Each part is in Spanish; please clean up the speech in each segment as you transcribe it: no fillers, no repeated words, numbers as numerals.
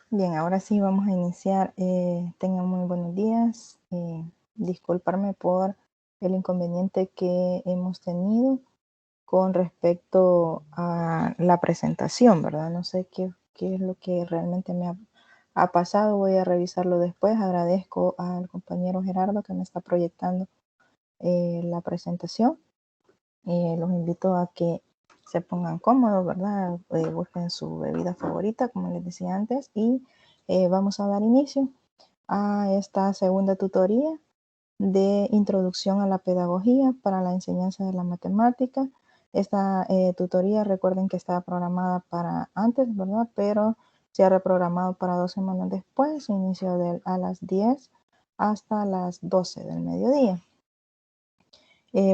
Bien, ahora sí vamos a iniciar. Tengan muy buenos días. Disculparme por el inconveniente que hemos tenido con respecto a la presentación, ¿verdad? No sé qué es lo que realmente ha pasado. Voy a revisarlo después. Agradezco al compañero Gerardo que me está proyectando la presentación. Los invito a que se pongan cómodos, ¿verdad? Busquen su bebida favorita, como les decía antes, y vamos a dar inicio a esta segunda tutoría de introducción a la pedagogía para la enseñanza de la matemática. Esta tutoría, recuerden que estaba programada para antes, ¿verdad? Pero se ha reprogramado para 2 semanas después, inicio a las 10 hasta las 12 del mediodía.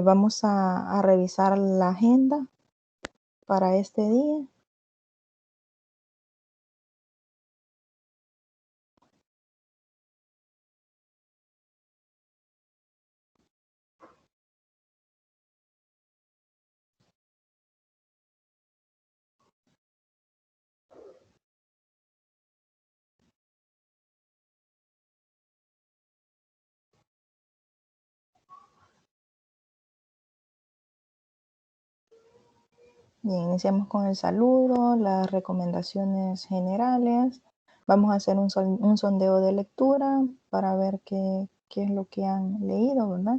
Vamos a revisar la agenda para este día. Bien, iniciamos con el saludo, las recomendaciones generales. Vamos a hacer un sondeo de lectura para ver qué es lo que han leído, ¿verdad?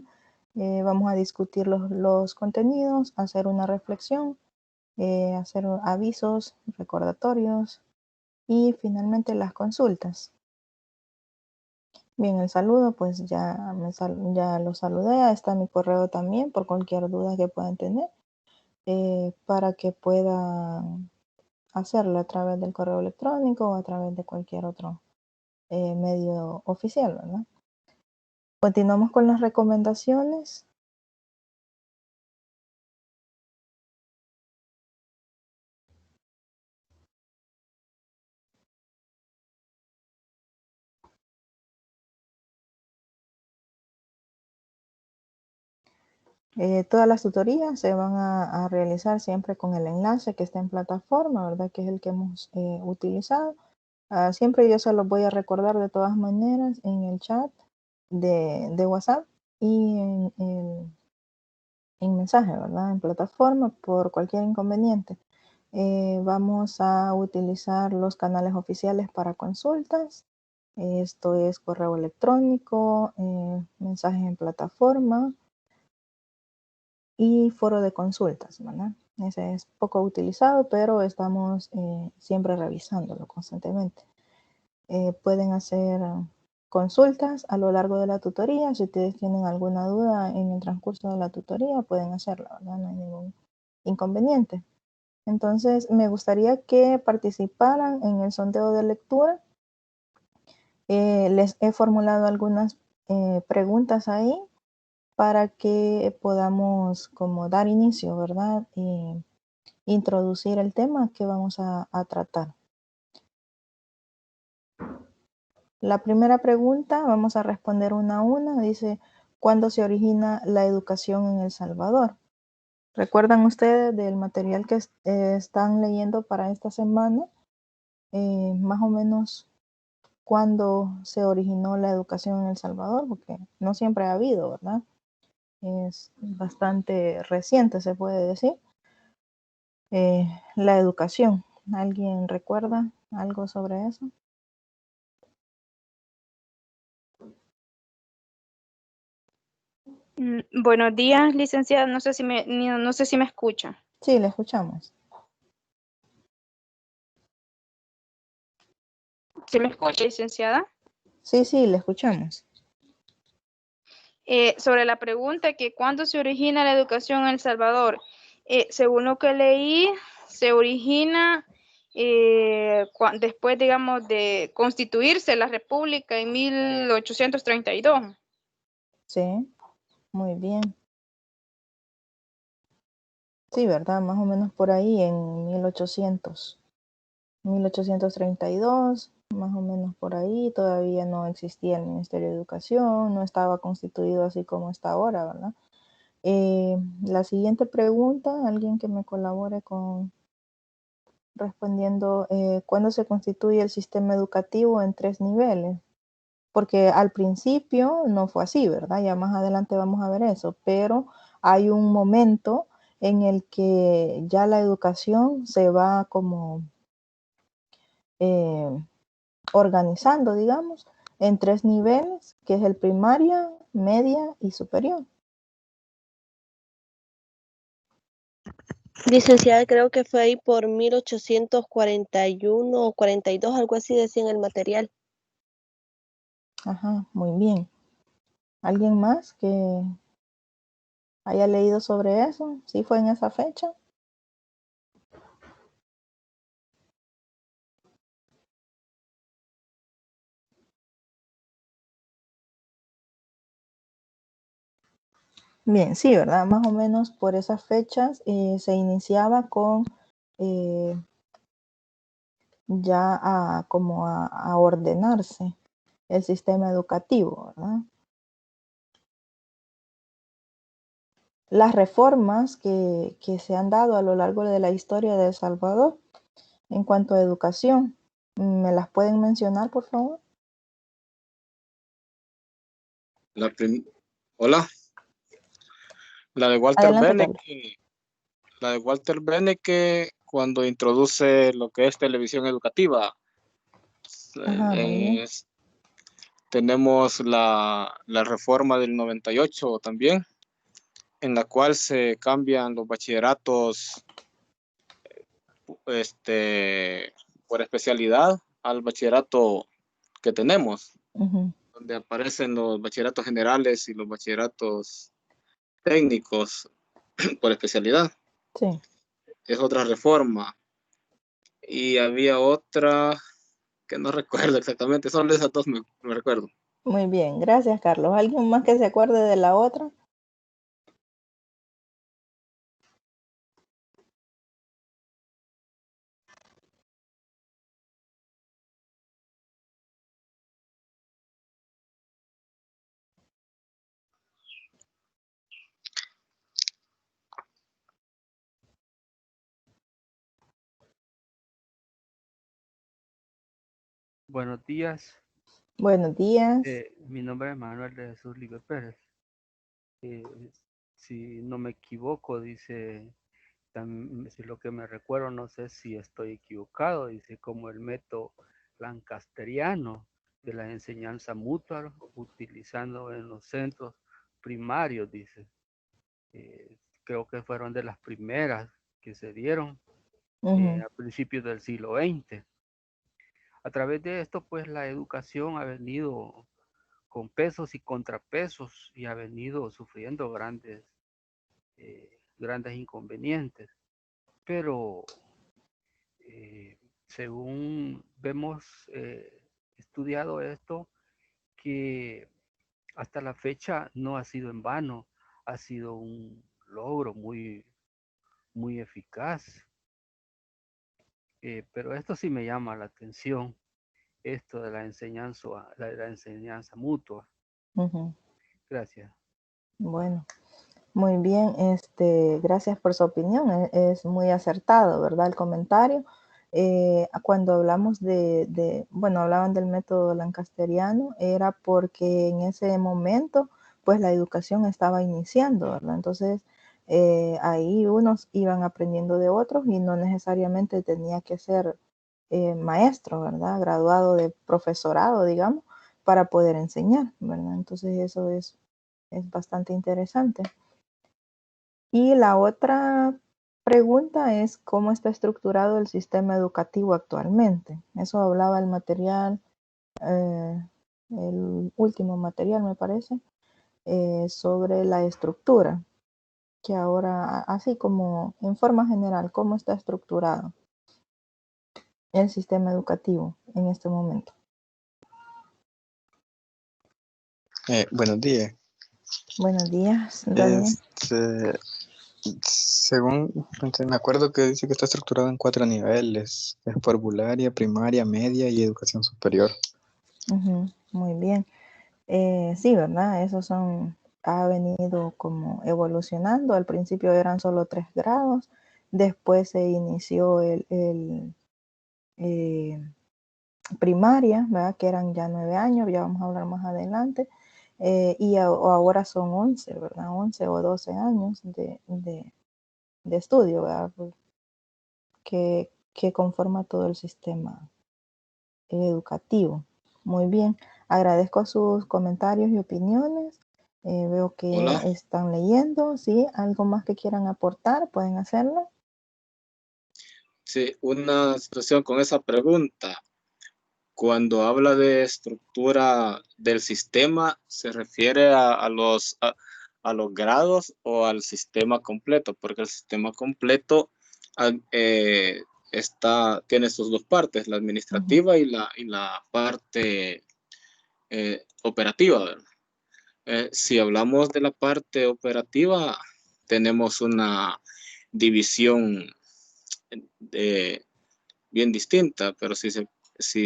Vamos a discutir los contenidos, hacer una reflexión, hacer avisos, recordatorios y finalmente las consultas. Bien, el saludo, pues ya lo saludé. Está mi correo también por cualquier duda que puedan tener, para que puedan hacerlo a través del correo electrónico o a través de cualquier otro medio oficial, ¿verdad? Continuamos con las recomendaciones. Todas las tutorías se van a realizar siempre con el enlace que está en plataforma, ¿verdad? Que es el que hemos utilizado. Siempre yo se los voy a recordar de todas maneras en el chat de WhatsApp y en mensaje, ¿verdad? En plataforma por cualquier inconveniente. Vamos a utilizar los canales oficiales para consultas. Esto es correo electrónico, mensajes en plataforma y foro de consultas, ¿verdad? Ese es poco utilizado, pero estamos siempre revisándolo constantemente. Pueden hacer consultas a lo largo de la tutoría. Si ustedes tienen alguna duda en el transcurso de la tutoría, pueden hacerla, ¿verdad? No hay ningún inconveniente. Entonces, me gustaría que participaran en el sondeo de lectura. Les he formulado algunas preguntas ahí para que podamos como dar inicio, ¿verdad? Y introducir el tema que vamos a tratar. La primera pregunta, vamos a responder una a una. Dice, ¿cuándo se origina la educación en El Salvador? ¿Recuerdan ustedes del material que están leyendo para esta semana? Más o menos cuándo se originó la educación en El Salvador, porque no siempre ha habido, ¿verdad? Es bastante reciente, se puede decir. La educación, ¿alguien recuerda algo sobre eso? Buenos días, licenciada. No sé si me escucha. Sí, le escuchamos. ¿Sí me escucha, licenciada? Sí, le escuchamos. Sobre la pregunta que cuándo se origina la educación en El Salvador. Según lo que leí, se origina después, digamos, de constituirse la República en 1832. Sí, muy bien. Sí, ¿verdad? Más o menos por ahí en 1832, más o menos por ahí. Todavía no existía el Ministerio de Educación, no estaba constituido así como está ahora, ¿verdad? La siguiente pregunta, alguien que me colabore con respondiendo cuándo se constituye el sistema educativo en 3 niveles. Porque al principio no fue así, ¿verdad? Ya más adelante vamos a ver eso, pero hay un momento en el que ya la educación se va como organizando, digamos, en 3 niveles, que es el primaria, media y superior. Licenciada, creo que fue ahí por 1841 o 42, algo así decía en el material. Ajá, muy bien. ¿Alguien más que haya leído sobre eso? ¿Sí fue en esa fecha? Bien, sí, ¿verdad? Más o menos por esas fechas se iniciaba con ya a ordenarse el sistema educativo, ¿verdad? Las reformas que se han dado a lo largo de la historia de El Salvador en cuanto a educación, ¿me las pueden mencionar, por favor? Hola. La de Walter Adelante, Carlos. Benecke, cuando introduce lo que es televisión educativa. Ajá, muy bien. Tenemos la reforma del 98 también, en la cual se cambian los bachilleratos por especialidad al bachillerato que tenemos, donde aparecen los bachilleratos generales y los bachilleratos técnicos por especialidad. Sí. Es otra reforma. Y había otra que no recuerdo exactamente, solo esas dos me recuerdo. Muy bien, gracias, Carlos. ¿Alguien más que se acuerde de la otra? Buenos días. Buenos días. Mi nombre es Manuel de Jesús Libre Pérez. Si no me equivoco, dice, si lo que me recuerdo, no sé si estoy equivocado, dice como el método lancasteriano de la enseñanza mutua, utilizando en los centros primarios, dice. Creo que fueron de las primeras que se dieron a principios del siglo XX. A través de esto, pues la educación ha venido con pesos y contrapesos y ha venido sufriendo grandes inconvenientes. Pero según vemos estudiado esto, que hasta la fecha no ha sido en vano, ha sido un logro muy, muy eficaz. Pero esto sí me llama la atención, esto de la enseñanza mutua. Gracias. Bueno, muy bien. Gracias por su opinión. Es muy acertado, ¿verdad? El comentario. Cuando hablamos bueno, hablaban del método lancasteriano, era porque en ese momento, pues la educación estaba iniciando, ¿verdad? Entonces, ahí unos iban aprendiendo de otros y no necesariamente tenía que ser maestro, ¿verdad? Graduado de profesorado, digamos, para poder enseñar, ¿verdad? Entonces, eso es bastante interesante. Y la otra pregunta es cómo está estructurado el sistema educativo actualmente. Eso hablaba el material, el último material me parece, sobre la estructura, que ahora, así como en forma general, cómo está estructurado el sistema educativo en este momento. Buenos días. Buenos días, Daniel. Según me acuerdo que dice que está estructurado en 4 niveles: parvularia, primaria, media y educación superior. Muy bien. Sí, ¿verdad? Ha venido como evolucionando. Al principio eran solo 3 grados, Después se inició primaria, ¿verdad? Que eran ya 9 años, ya vamos a hablar más adelante. Y ahora son 11, ¿verdad? 11 o 12 años de estudio, ¿verdad? Que conforma todo el sistema educativo. Muy bien, agradezco sus comentarios y opiniones. Veo que Hola. están leyendo, ¿sí? ¿Algo más que quieran aportar? Pueden hacerlo. Sí, una situación con esa pregunta. Cuando habla de estructura del sistema, ¿se refiere a los grados o al sistema completo? Porque el sistema completo tiene sus dos partes, la administrativa y la parte operativa, ¿verdad? Si hablamos de la parte operativa, tenemos una división bien distinta, pero si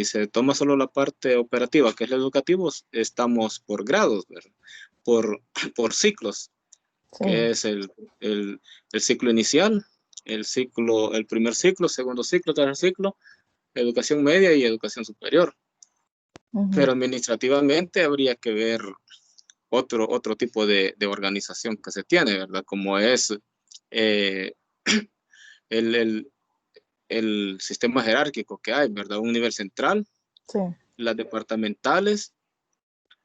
se toma solo la parte operativa, que es el educativo, estamos por grados, ¿verdad? Por ciclos, Sí. que es el ciclo inicial, el primer ciclo, segundo ciclo, tercer ciclo, educación media y educación superior. Pero administrativamente habría que ver otro tipo de organización que se tiene, ¿verdad? Como es el sistema jerárquico que hay, ¿verdad? Un nivel central, Sí. las departamentales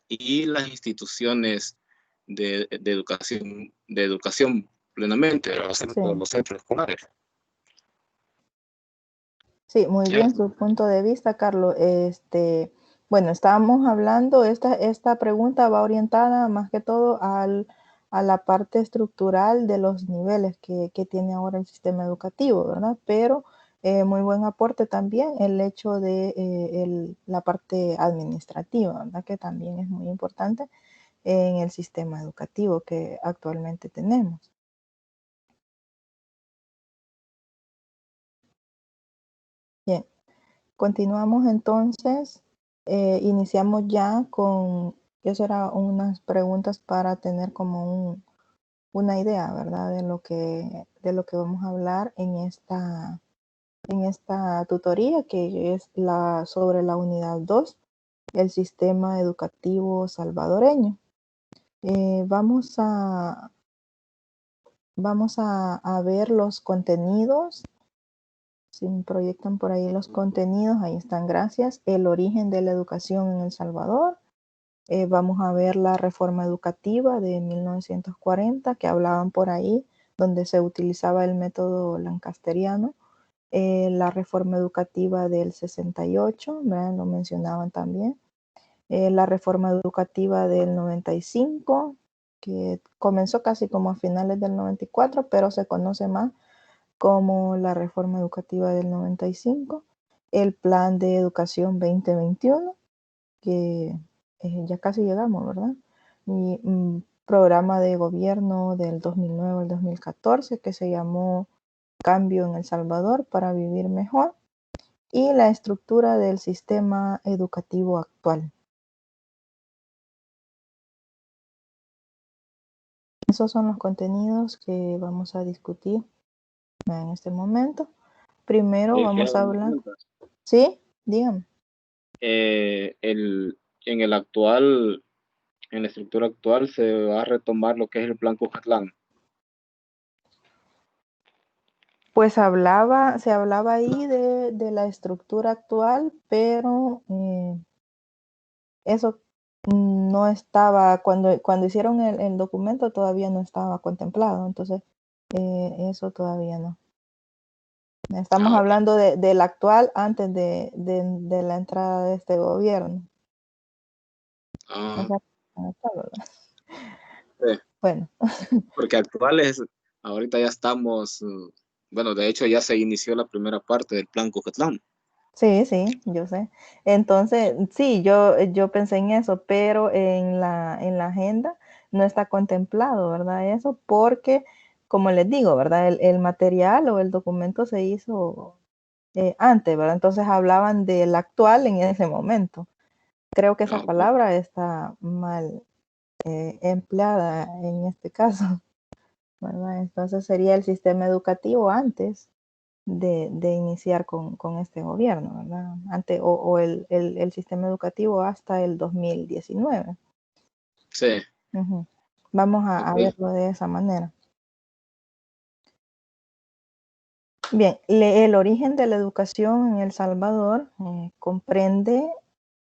y las instituciones de educación plenamente, ¿verdad? Sí. Los centros escolares. Sí, muy bien su punto de vista, Carlos. Bueno, estábamos hablando, esta pregunta va orientada más que todo a la parte estructural de los niveles que tiene ahora el sistema educativo, ¿verdad? Pero muy buen aporte también el hecho de la parte administrativa, ¿verdad? Que también es muy importante en el sistema educativo que actualmente tenemos. Bien. Continuamos entonces, iniciamos ya con, eso era unas preguntas para tener como una idea, ¿verdad? De lo que vamos a hablar en esta tutoría, que es sobre la unidad 2, el sistema educativo salvadoreño. Vamos a ver los contenidos. Si me proyectan por ahí los contenidos, ahí están, gracias. El origen de la educación en El Salvador. Vamos a ver la reforma educativa de 1940, que hablaban por ahí, donde se utilizaba el método lancasteriano. La reforma educativa del 68, ¿verdad? Lo mencionaban también. La reforma educativa del 95, que comenzó casi como a finales del 94, pero se conoce más como la reforma educativa del 95, el plan de educación 2021, que ya casi llegamos, ¿verdad? Y programa de gobierno del 2009 al 2014 que se llamó Cambio en El Salvador para vivir mejor, y la estructura del sistema educativo actual. Esos son los contenidos que vamos a discutir en este momento. Primero vamos a hablar. ¿Sí? Dígame. En la estructura actual se va a retomar lo que es el plan Cucatlán. Pues se hablaba ahí de la estructura actual, pero eso no estaba, cuando hicieron el documento todavía no estaba contemplado, entonces eso todavía no. Estamos hablando del actual antes de la entrada de este gobierno. O sea, actual, ¿verdad? Sí. Bueno. Porque actuales, ahorita ya estamos, bueno, de hecho ya se inició la primera parte del plan Cucatlán. Sí, yo sé. Entonces, sí, yo pensé en eso, pero en la agenda no está contemplado, ¿verdad? Eso porque, como les digo, ¿verdad? El material o el documento se hizo antes, ¿verdad? Entonces hablaban del actual en ese momento. Creo que esa palabra está mal empleada en este caso. ¿verdad? Entonces sería el sistema educativo antes de iniciar con este gobierno, ¿verdad? O el sistema educativo hasta el 2019. Sí. Vamos a Ok. verlo de esa manera. Bien, el origen de la educación en El Salvador comprende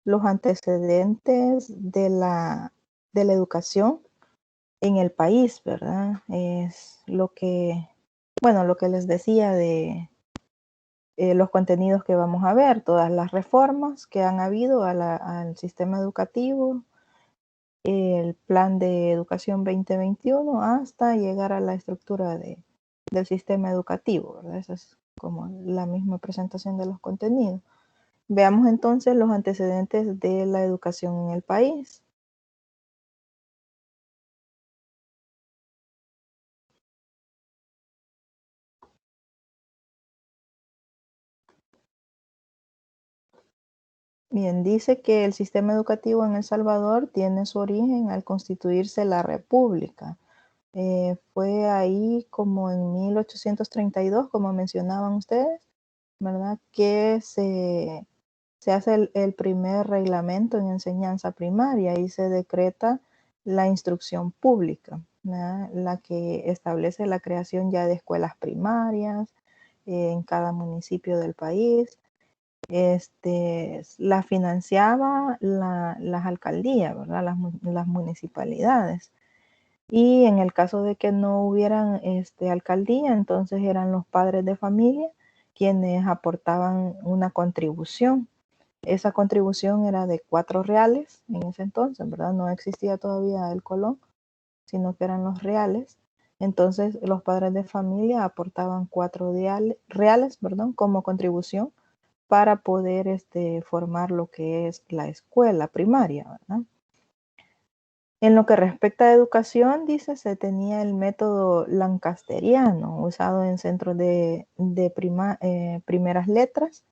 los antecedentes de la educación en el país, ¿verdad? Es lo que les decía de los contenidos que vamos a ver, todas las reformas que han habido al sistema educativo, el plan de educación 2021, hasta llegar a la estructura del sistema educativo, ¿verdad? Esa es como la misma presentación de los contenidos. Veamos entonces los antecedentes de la educación en el país. Bien, dice que el sistema educativo en El Salvador tiene su origen al constituirse la República. Fue ahí como en 1832, como mencionaban ustedes, ¿verdad? Que se hace el primer reglamento en enseñanza primaria y se decreta la instrucción pública, ¿verdad? La que establece la creación ya de escuelas primarias en cada municipio del país. La financiaba las alcaldías, ¿verdad? Las municipalidades. Y en el caso de que no hubieran alcaldía, entonces eran los padres de familia quienes aportaban una contribución. Esa contribución era de 4 reales en ese entonces, ¿verdad? No existía todavía el colón, sino que eran los reales. Entonces los padres de familia aportaban 4 reales, como contribución para poder formar lo que es la escuela primaria, ¿verdad? En lo que respecta a educación, dice, se tenía el método lancasteriano usado en centros de primeras letras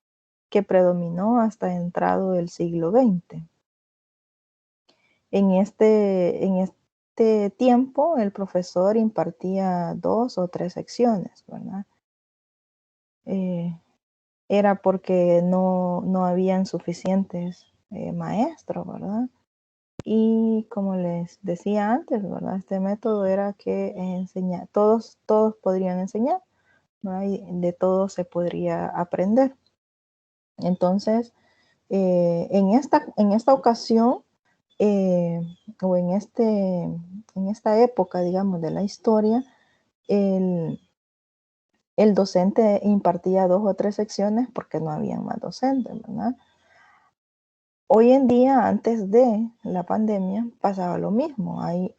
que predominó hasta entrado el siglo XX. En este tiempo, el profesor impartía 2 o 3 secciones, ¿verdad? Era porque no habían suficientes maestros, ¿verdad? Y como les decía antes, ¿verdad? Este método era que todos podrían enseñar, ¿verdad? Y de todo se podría aprender. Entonces, en esta ocasión, o en esta época, digamos, de la historia, el docente impartía 2 o 3 secciones porque no había más docentes, ¿verdad? Hoy en día, antes de la pandemia, pasaba lo mismo. Hay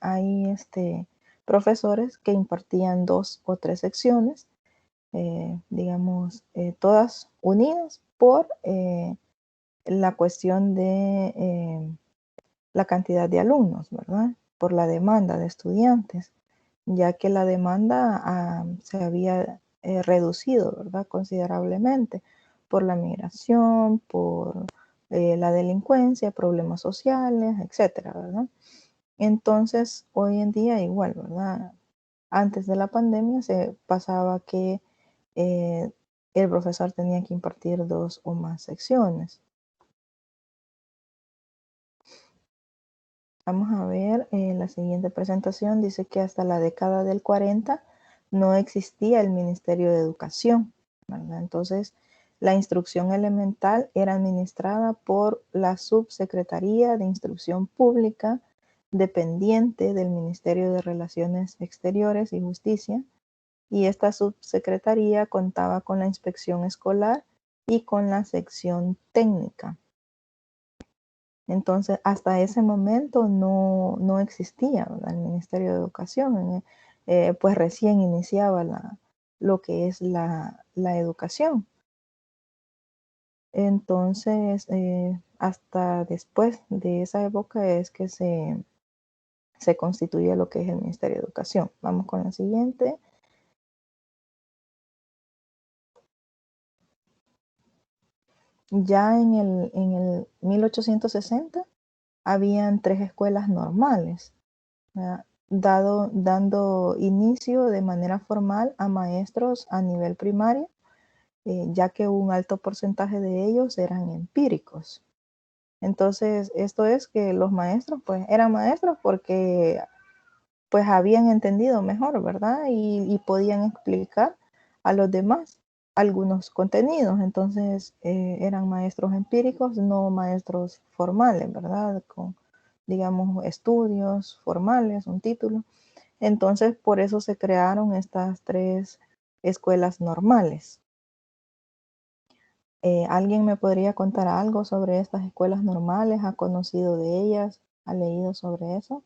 profesores que impartían 2 o 3 secciones, digamos, todas unidas por la cuestión de la cantidad de alumnos, ¿verdad? Por la demanda de estudiantes, ya que la demanda se había reducido, ¿verdad? Considerablemente por la migración, por la delincuencia, problemas sociales, etcétera, ¿verdad? Entonces, hoy en día igual, ¿verdad? Antes de la pandemia se pasaba que el profesor tenía que impartir 2 o más secciones. Vamos a ver la siguiente presentación. Dice que hasta la década del 40 no existía el Ministerio de Educación, ¿verdad? Entonces, la instrucción elemental era administrada por la Subsecretaría de Instrucción Pública, dependiente del Ministerio de Relaciones Exteriores y Justicia, y esta subsecretaría contaba con la inspección escolar y con la sección técnica. Entonces, hasta ese momento no existía, ¿verdad? El Ministerio de Educación, pues recién iniciaba lo que es la educación. Entonces, hasta después de esa época es que se constituye lo que es el Ministerio de Educación. Vamos con la siguiente. Ya en el 1860 habían 3 escuelas normales, ¿verdad? dando inicio de manera formal a maestros a nivel primario, ya que un alto porcentaje de ellos eran empíricos. Entonces, esto es que los maestros, pues, eran maestros porque, pues, habían entendido mejor, ¿verdad? Y podían explicar a los demás algunos contenidos. Entonces, eran maestros empíricos, no maestros formales, ¿verdad? Con, digamos, estudios formales, un título. Entonces, por eso se crearon estas 3 escuelas normales. ¿Alguien me podría contar algo sobre estas escuelas normales? ¿Ha conocido de ellas? ¿Ha leído sobre eso?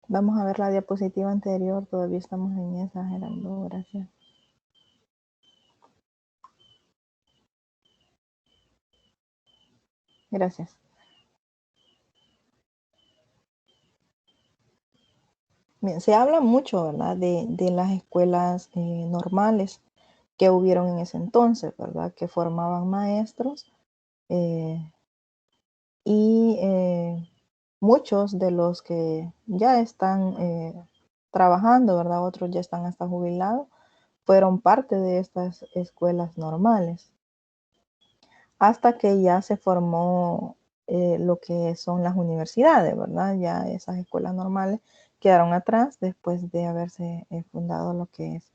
Vamos a ver la diapositiva anterior, todavía estamos en esa, Gerardo, gracias. Gracias. Bien, se habla mucho, ¿verdad? De las escuelas normales que hubieron en ese entonces, ¿verdad? Que formaban maestros y muchos de los que ya están trabajando, ¿verdad? Otros ya están hasta jubilados, fueron parte de estas escuelas normales, hasta que ya se formó lo que son las universidades, ¿verdad? Ya esas escuelas normales quedaron atrás después de haberse fundado lo que es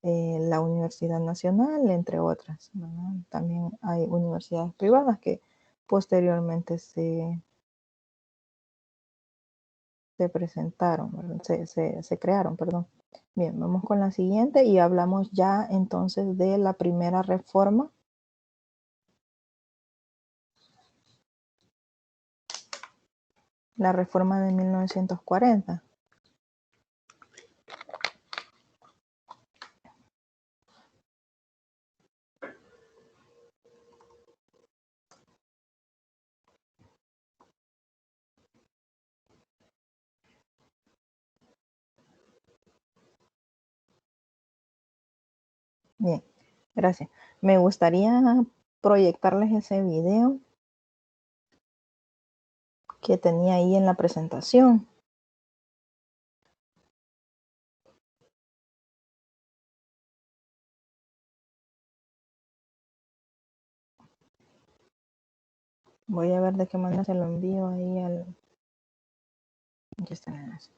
la Universidad Nacional, entre otras, ¿verdad? También hay universidades privadas que posteriormente se presentaron, ¿verdad? Se crearon, perdón. Bien, vamos con la siguiente y hablamos ya entonces de la primera reforma. La reforma de 1940. Bien, gracias. Me gustaría proyectarles ese video que tenía ahí en la presentación. Voy a ver de qué manera se lo envío ahí al... Aquí está el enlace.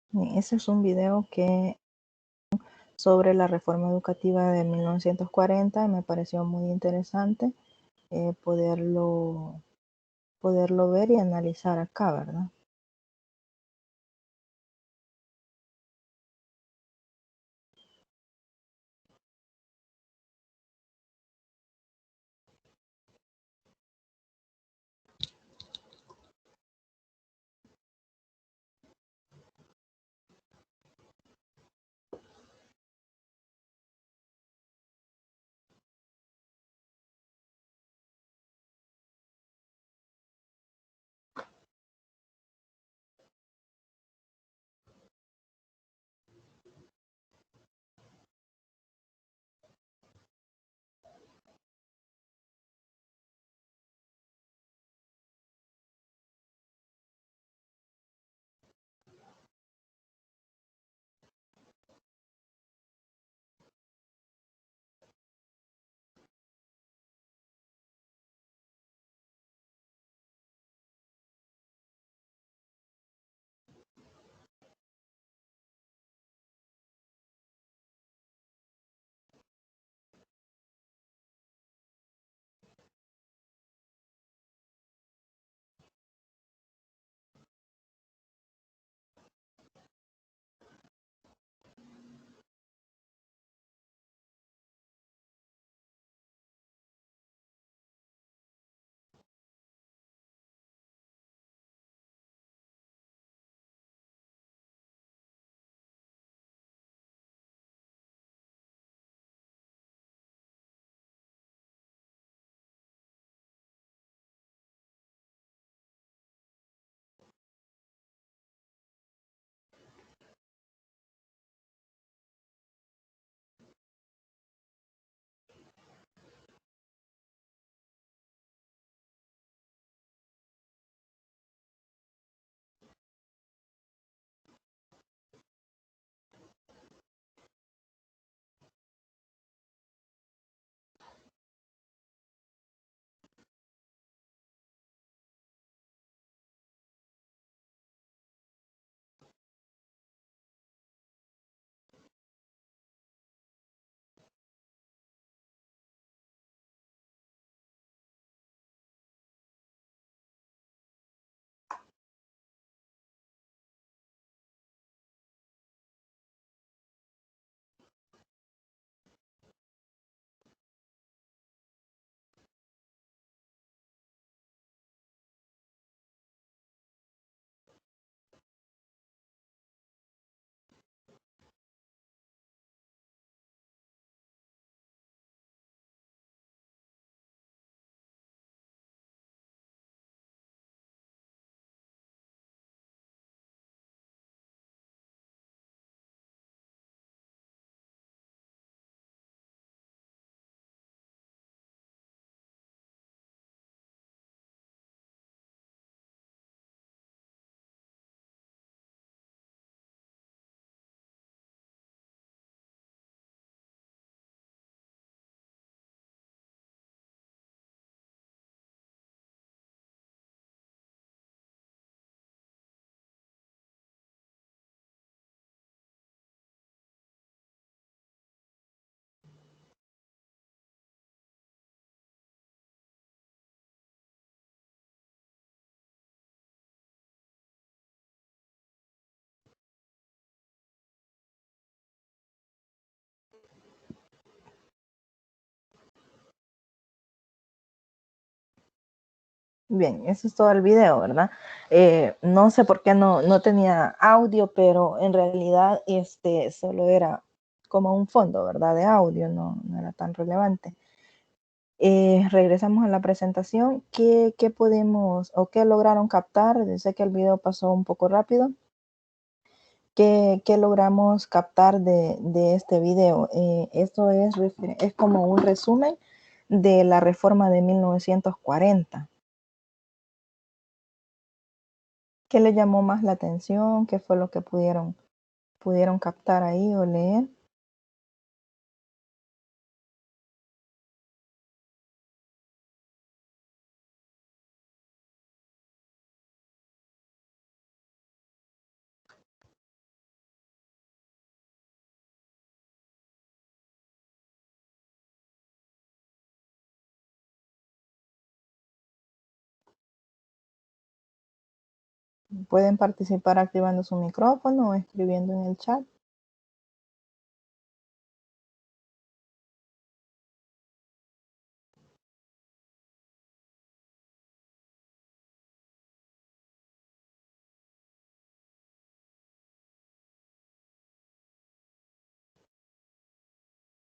Bien, ese es un video que sobre la reforma educativa de 1940 y me pareció muy interesante poderlo ver y analizar acá, ¿verdad? Bien, eso es todo el video, ¿verdad? No sé por qué no tenía audio, pero en realidad solo era como un fondo, ¿verdad? De audio, no era tan relevante. Regresamos a la presentación. ¿Qué podemos o qué lograron captar? Sé que el video pasó un poco rápido. ¿Qué logramos captar de este video? Esto es como un resumen de la reforma de 1940. ¿Qué le llamó más la atención? ¿Qué fue lo que pudieron captar ahí o leer? Pueden participar activando su micrófono o escribiendo en el chat.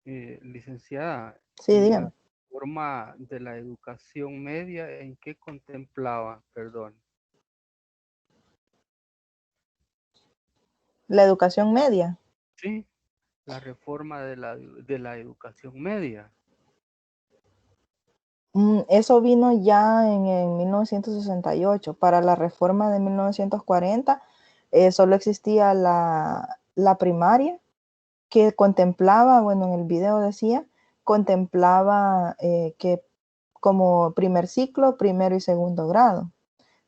Licenciada, Sí, ¿y dígame. la forma de la educación media en qué contemplaba? Perdón. La educación media. Sí, la reforma de la educación media. Eso vino ya en 1968. Para la reforma de 1940 solo existía la primaria, que contemplaba, bueno, en el video decía, contemplaba que como primer ciclo, primero y segundo grado.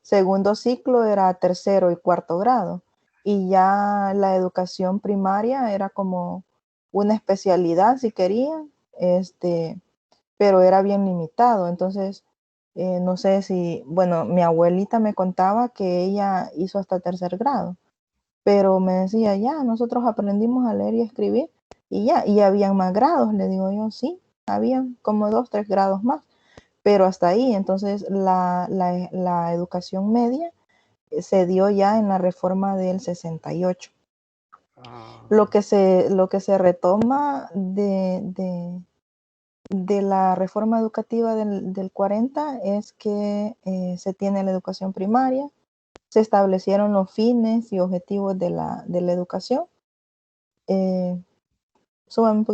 Segundo ciclo era tercero y cuarto grado. Y ya la educación primaria era como una especialidad, si querían, pero era bien limitado. Entonces, no sé si, bueno, mi abuelita me contaba que ella hizo hasta tercer grado, pero me decía, ya, nosotros aprendimos a leer y escribir y ya, y habían más grados, le digo yo, sí, habían como 2, 3 grados más, pero hasta ahí. Entonces, la educación media se dio ya en la reforma del 68. Lo que se retoma de la reforma educativa del 40 es que se tiene la educación primaria, se establecieron los fines y objetivos de la educación. Súbame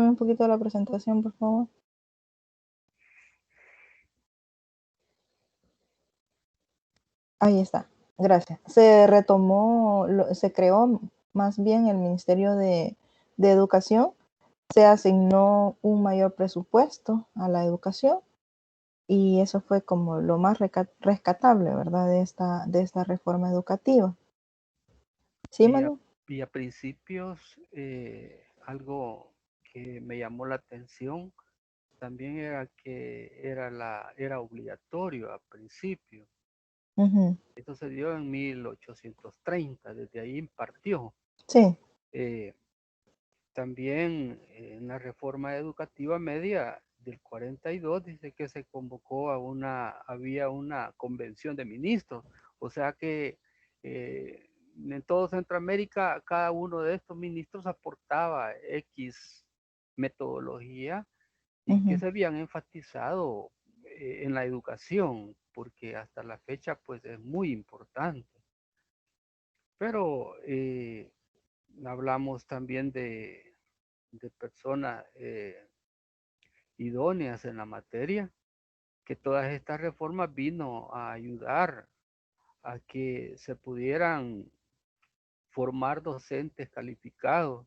un poquito la presentación, por favor. Ahí está, gracias. Se retomó, se creó más bien el Ministerio de Educación, se asignó un mayor presupuesto a la educación y eso fue como lo más rescatable, ¿verdad? De esta reforma educativa. ¿Sí, Manu? Y a principios, algo que me llamó la atención también era que era obligatorio a principio. Ujú. Esto se dio en 1830, desde ahí impartió. Sí. También en la reforma educativa media del 42 dice que se convocó había una convención de ministros, o sea que en todo Centroamérica cada uno de estos ministros aportaba X metodología y que Ujú. se habían enfatizado en la educación, porque hasta la fecha pues es muy importante. Pero hablamos también de personas idóneas en la materia, que todas estas reformas vino a ayudar a que se pudieran formar docentes calificados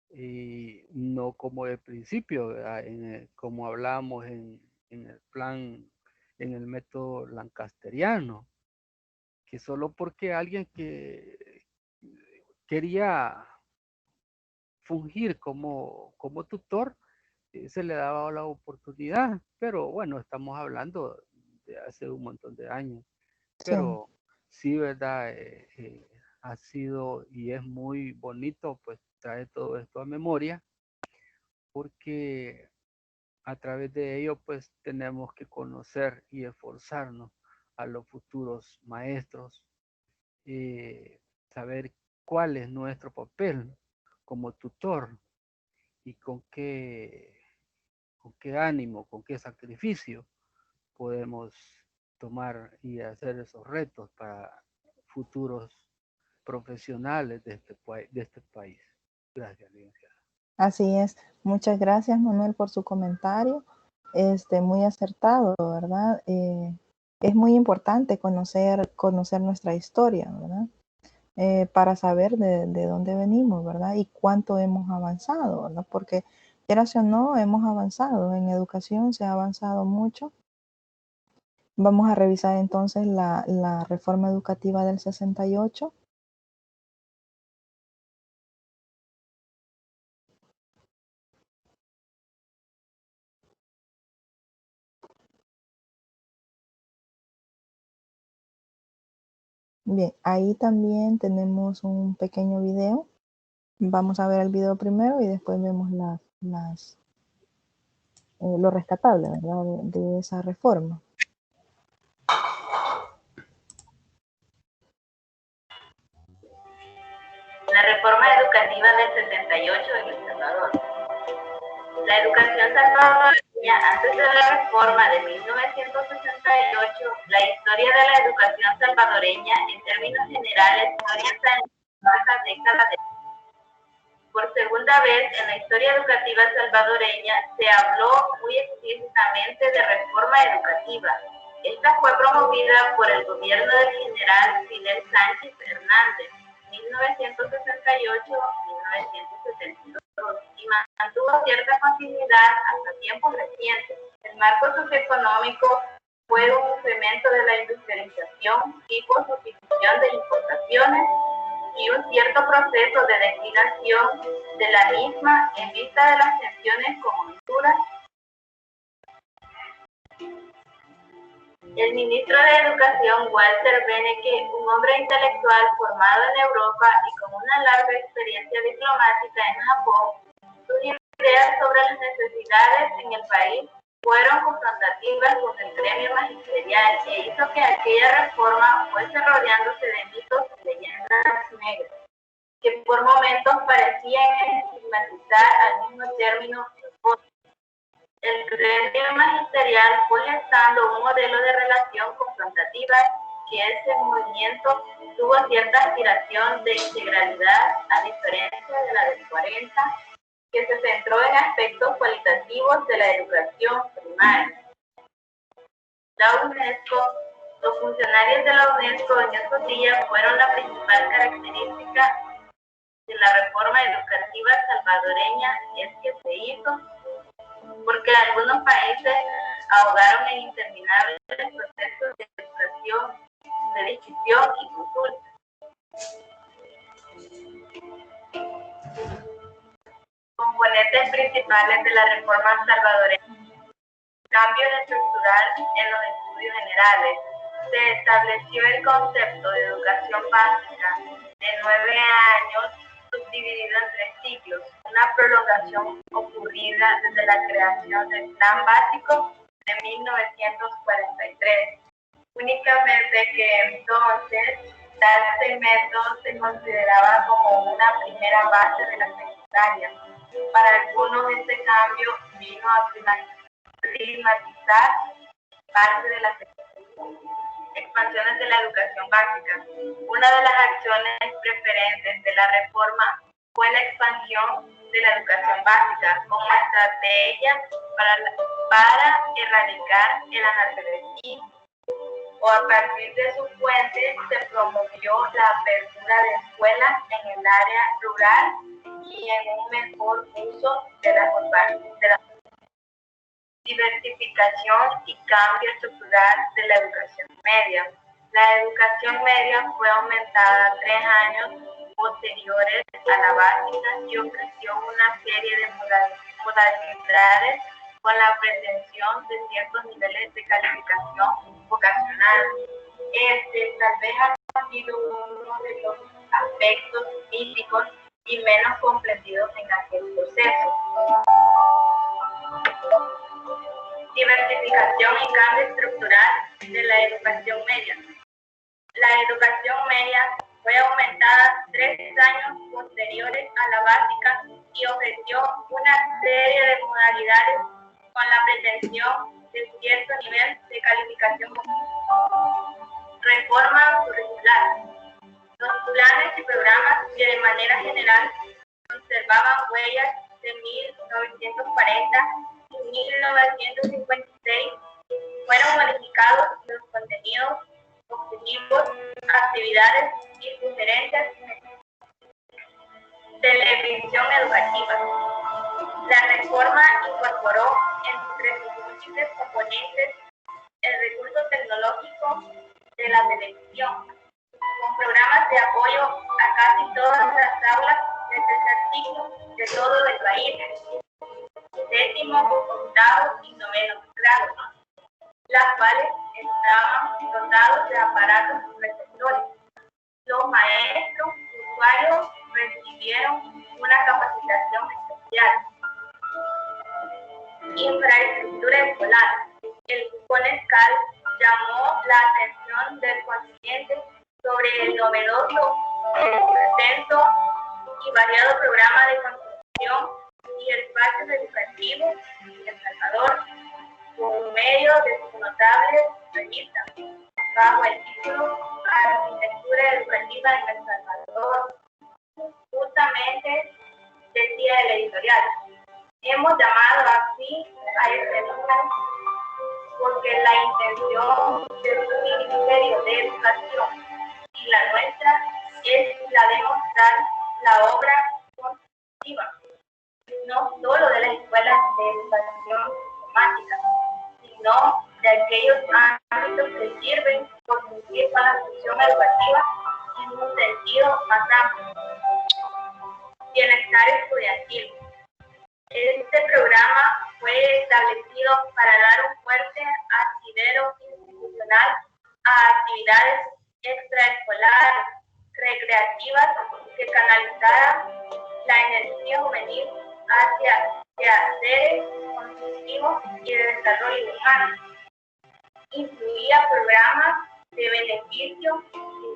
y no como de principio, como hablábamos en el plan, en el método lancasteriano, que solo porque alguien que quería fungir como tutor, se le daba la oportunidad, pero bueno, estamos hablando de hace un montón de años, Sí. pero sí, ¿verdad? Ha sido y es muy bonito pues traer todo esto a memoria, porque a través de ello, pues tenemos que conocer y esforzarnos a los futuros maestros, saber cuál es nuestro papel como tutor y con qué ánimo, con qué sacrificio podemos tomar y hacer esos retos para futuros profesionales de este país. Gracias, licenciada. Así es. Muchas gracias, Manuel, por su comentario. Muy acertado, ¿verdad? Es muy importante conocer nuestra historia, ¿verdad? Para saber de dónde venimos, ¿verdad? Y cuánto hemos avanzado, ¿verdad? Porque, quieras o no, hemos avanzado. En educación se ha avanzado mucho. Vamos a revisar entonces la reforma educativa del 68. Bien, ahí también tenemos un pequeño video. Vamos a ver el video primero y después vemos lo rescatable, ¿verdad? De esa reforma. La reforma educativa del 68 en El Salvador. La educación salvadoreña antes de la reforma de 1968, la historia de la educación salvadoreña en términos generales orienta en esta década de... Por segunda vez en la historia educativa salvadoreña se habló muy explícitamente de reforma educativa. Esta fue promovida por el gobierno del general Fidel Sánchez Hernández, 1968-1972, y mantuvo cierta continuidad hasta tiempos recientes. El marco socioeconómico fue un incremento de la industrialización tipo sustitución de importaciones y un cierto proceso de declinación de la misma en vista de las tensiones comunitarias. El ministro de Educación, Walter Beneke, un hombre intelectual formado en Europa y con una larga experiencia diplomática en Japón, sus ideas sobre las necesidades en el país fueron confrontativas con el gremio magisterial e hizo que aquella reforma fuese rodeándose de mitos y leyendas negras, que por momentos parecían estigmatizar al mismo término el gremio magisterial fue gestando un modelo de relación confrontativa que ese movimiento tuvo cierta aspiración de integralidad a diferencia de la del 40, que se centró en aspectos cualitativos de la educación primaria. La UNESCO, los funcionarios de la UNESCO en estos días fueron la principal característica de la reforma educativa salvadoreña es que se hizo porque algunos países ahogaron en interminables procesos de educación, de decisión y consulta. Componentes principales de la reforma salvadoreña. Cambios estructurales en los estudios generales. Se estableció el concepto de educación básica de 9 años subdividido en 3 ciclos, una prolongación ocurrida desde la creación del Plan Básico de 1943. Únicamente que entonces tal método se consideraba como una primera base de la secundaria. Para algunos este cambio vino a primatizar parte de la secundaria. Expansiones de la educación básica. Una de las acciones preferentes de la reforma fue la expansión de la educación básica como estrategia para erradicar el analfabetismo. O a partir de su fuente se promovió la apertura de escuelas en el área rural y en un mejor uso de las urbanas. Diversificación y cambio estructural de la educación media. La educación media fue aumentada 3 años posteriores a la básica y ofreció una serie de modalidades con la pretensión de ciertos niveles de calificación vocacional. Tal vez ha sido uno de los aspectos típicos y menos comprendidos en aquel proceso. diversificación y cambio estructural de la educación media. La educación media fue aumentada 3 años posteriores a la básica y ofreció una serie de modalidades con la pretensión de cierto nivel de calificación. Reforma curricular. Los planes y programas que de manera general conservaban huellas de 1940 y 1956 fueron modificados los contenidos, objetivos, actividades y sugerencias. Televisión educativa. La reforma incorporó entre sus múltiples componentes el recurso tecnológico de la televisión, con programas de apoyo a casi todas las aulas del tercer ciclo de todo el país, décimo, octavo y noveno grado, las cuales estaban dotados de aparatos receptores. Los maestros y usuarios recibieron una capacitación especial. Infraestructura escolar. El CONESCAL llamó la atención del continente sobre el novedoso, extenso y variado programa de construcción y espacios educativos en El Salvador, por medio de su notable revista, bajo el título Arquitectura Educativa en El Salvador. Justamente decía el editorial: hemos llamado así a este número porque la intención del Ministerio de Educación y la nuestra es la de mostrar la obra constructiva, no solo de las escuelas de educación informática, sino de aquellos ámbitos que sirven por cumplir con la función educativa en un sentido más amplio. Bienestar estudiantil. Este programa fue establecido para dar un fuerte asidero institucional a actividades extraescolares, recreativas, que canalizaran la energía juvenil hacia quehaceres constructivos y de desarrollo humano. Incluía programas de beneficio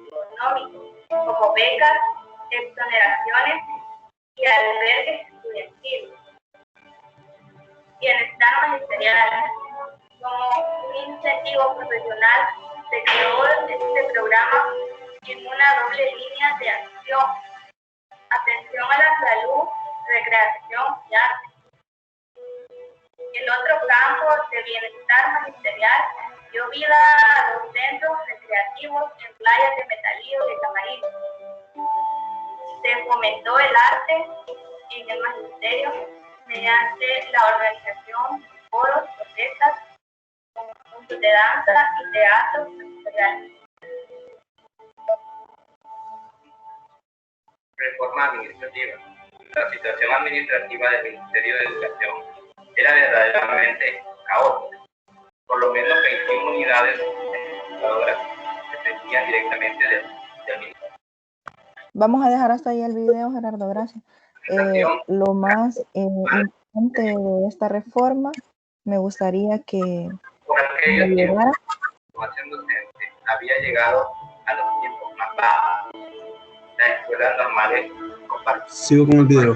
económico, como becas, exoneraciones y albergues estudiantiles. Bienestar magisterial. Como un incentivo profesional, se creó este programa en una doble línea de acción: atención a la salud, recreación y arte. El otro campo de bienestar magisterial dio vida a los centros recreativos en playas de Metalío y Tamarindo. Se fomentó el arte en el magisterio mediante la organización de foros, protestas, conjuntos de danza y teatro magisterial. Reforma administrativa. La situación administrativa del Ministerio de Educación era verdaderamente caótica, por lo menos 21 unidades administradoras dependían directamente del Ministerio. Vamos a dejar hasta ahí el video, Gerardo, gracias. Lo más importante de esta reforma, me gustaría que por aquellos tiempos, la formación docente había llegado a los tiempos más bajos. Las escuelas normales compartían. Sigo con el video.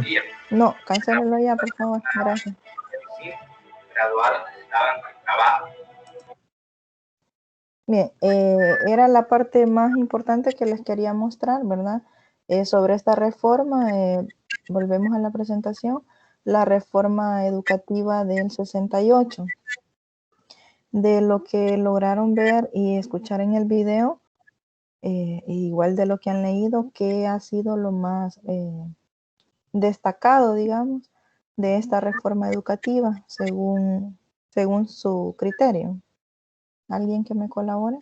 No, cancélelo ya, por favor, gracias. Graduados estaban en trabajo. Bien, era la parte más importante que les quería mostrar, ¿verdad? Sobre esta reforma, volvemos a la presentación, la reforma educativa del 68. De lo que lograron ver y escuchar en el video, igual de lo que han leído, ¿qué ha sido lo más destacado, digamos, de esta reforma educativa según su criterio? ¿Alguien que me colabore?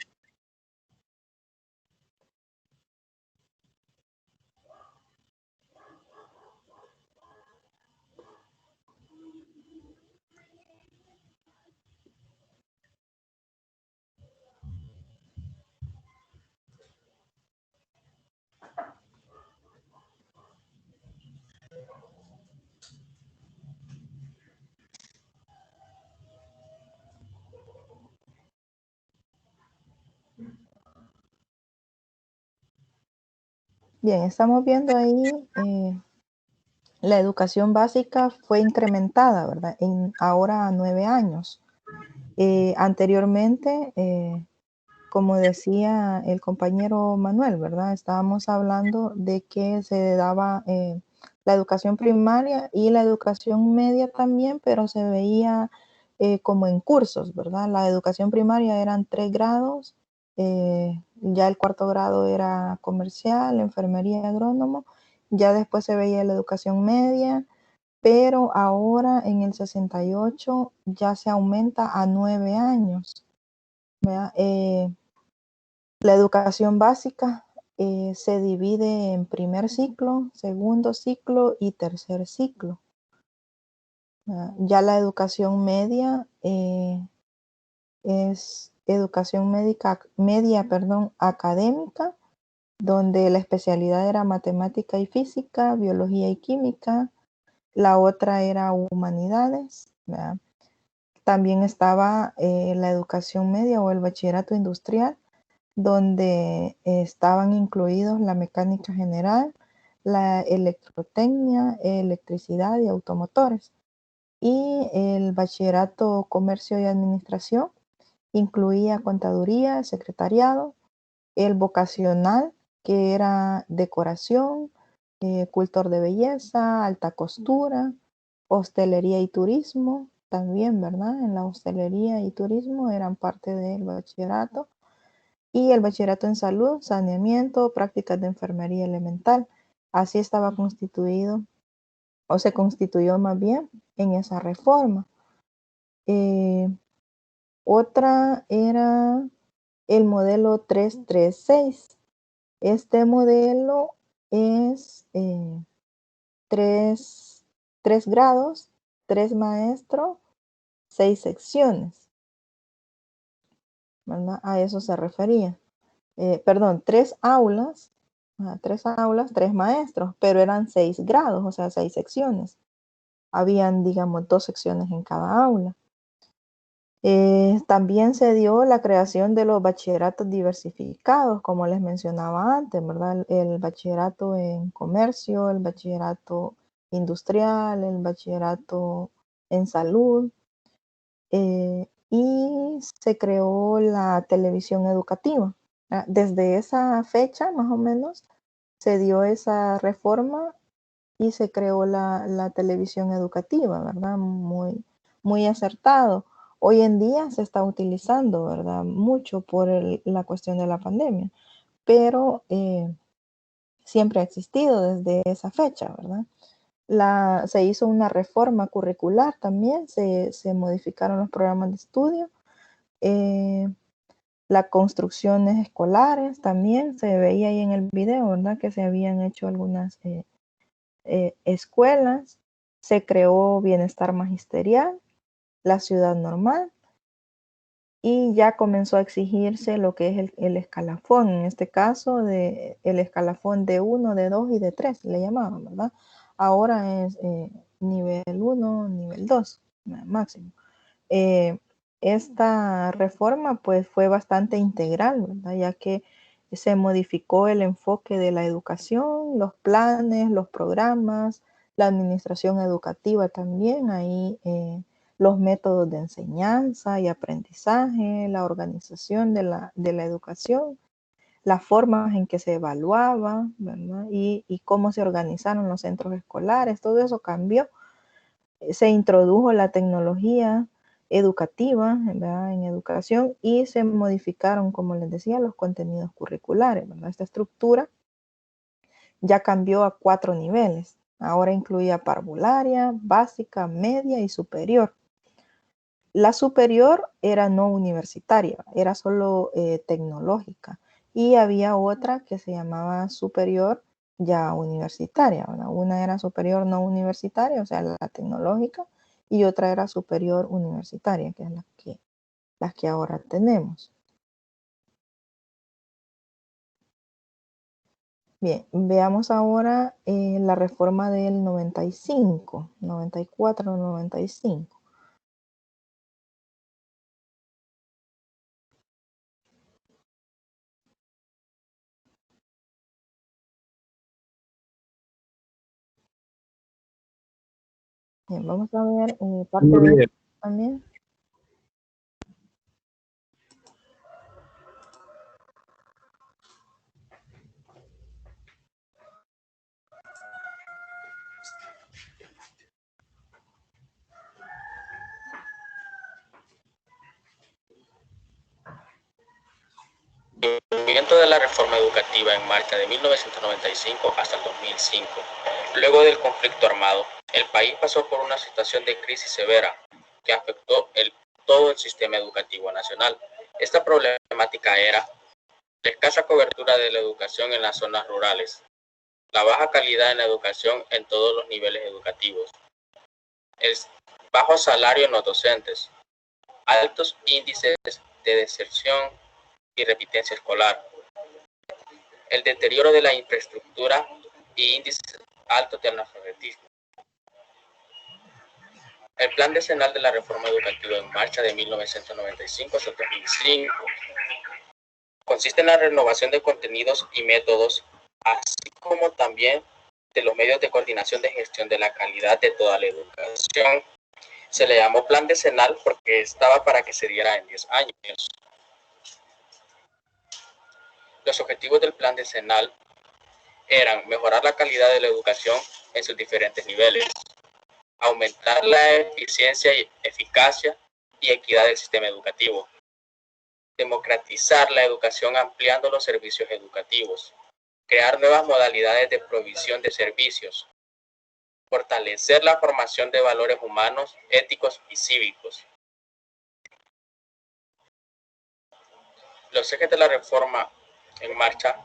Bien, estamos viendo ahí la educación básica fue incrementada, ¿verdad? Ahora a 9 años. Anteriormente, como decía el compañero Manuel, ¿verdad? Estábamos hablando de que se daba la educación primaria y la educación media también, pero se veía como en cursos, ¿verdad? La educación primaria eran 3 grados, ya el 4º grado era comercial, enfermería y agrónomo, ya después se veía la educación media, pero ahora en el 68 ya se aumenta a 9 años, ¿verdad? La educación básica se divide en primer ciclo, segundo ciclo y tercer ciclo. Ya la educación media es educación media, académica, donde la especialidad era matemática y física, biología y química. La otra era humanidades, ¿verdad? También estaba la educación media o el bachillerato industrial, donde estaban incluidos la mecánica general, la electrotecnia, electricidad y automotores. Y el bachillerato comercio y administración incluía contaduría, secretariado, el vocacional, que era decoración, cultor de belleza, alta costura, hostelería y turismo, también, ¿verdad? En la hostelería y turismo eran parte del bachillerato. Y el bachillerato en salud, saneamiento, prácticas de enfermería elemental. Así estaba constituido, o se constituyó más bien en esa reforma. Otra era el modelo 336. Este modelo es 3 grados, 3 maestros, 6 secciones, ¿verdad? A eso se refería. Perdón, 3 aulas, 3 maestros, pero eran 6 grados, o sea, 6 secciones. Habían, digamos, 2 secciones en cada aula. También se dio la creación de los bachilleratos diversificados, como les mencionaba antes, ¿verdad? El bachillerato en comercio, el bachillerato industrial, el bachillerato en salud, y se creó la televisión educativa. Desde esa fecha, más o menos, se dio esa reforma y se creó la televisión educativa, ¿verdad? Muy, muy acertado. Hoy en día se está utilizando, ¿verdad? Mucho por la cuestión de la pandemia, pero siempre ha existido desde esa fecha, ¿verdad? Se hizo una reforma curricular también, se modificaron los programas de estudio, las construcciones escolares también, se veía ahí en el video, ¿verdad? Que se habían hecho algunas escuelas, se creó bienestar magisterial, la ciudad normal, y ya comenzó a exigirse lo que es el escalafón, en este caso el escalafón de 1, de 2 y de 3, le llamaban, ¿verdad? Ahora es nivel 1, nivel 2, máximo. Esta reforma pues fue bastante integral, ¿verdad? Ya que se modificó el enfoque de la educación, los planes, los programas, la administración educativa también, ahí los métodos de enseñanza y aprendizaje, la organización de la educación, las formas en que se evaluaba, ¿verdad? Y cómo se organizaron los centros escolares, todo eso cambió. Se introdujo la tecnología educativa, ¿verdad? En educación, y se modificaron, como les decía, los contenidos curriculares, ¿verdad? Esta estructura ya cambió a 4 niveles. Ahora incluía parvularia, básica, media y superior. La superior era no universitaria, era solo tecnológica. Y había otra que se llamaba superior ya universitaria, ¿verdad? Una era superior no universitaria, o sea, la tecnológica, y otra era superior universitaria, que es las que ahora tenemos. Bien, veamos ahora la reforma del 95, 94, 95. Bien, vamos a ver parte de esto también. El movimiento de la reforma educativa en marcha de 1995 hasta el 2005. Luego del conflicto armado, el país pasó por una situación de crisis severa que afectó todo el sistema educativo nacional. Esta problemática era la escasa cobertura de la educación en las zonas rurales, la baja calidad en la educación en todos los niveles educativos, el bajo salario en los docentes, altos índices de deserción y repitencia escolar, el deterioro de la infraestructura y índices altos de analfabetismo. El Plan Decenal de la Reforma Educativa en marcha de 1995 hasta 2005 consiste en la renovación de contenidos y métodos, así como también de los medios de coordinación de gestión de la calidad de toda la educación. Se le llamó Plan Decenal porque estaba para que se diera en 10 años. Los objetivos del Plan Decenal eran mejorar la calidad de la educación en sus diferentes niveles, aumentar la eficiencia y eficacia y equidad del sistema educativo, democratizar la educación ampliando los servicios educativos, crear nuevas modalidades de provisión de servicios, fortalecer la formación de valores humanos, éticos y cívicos. Los ejes de la reforma en marcha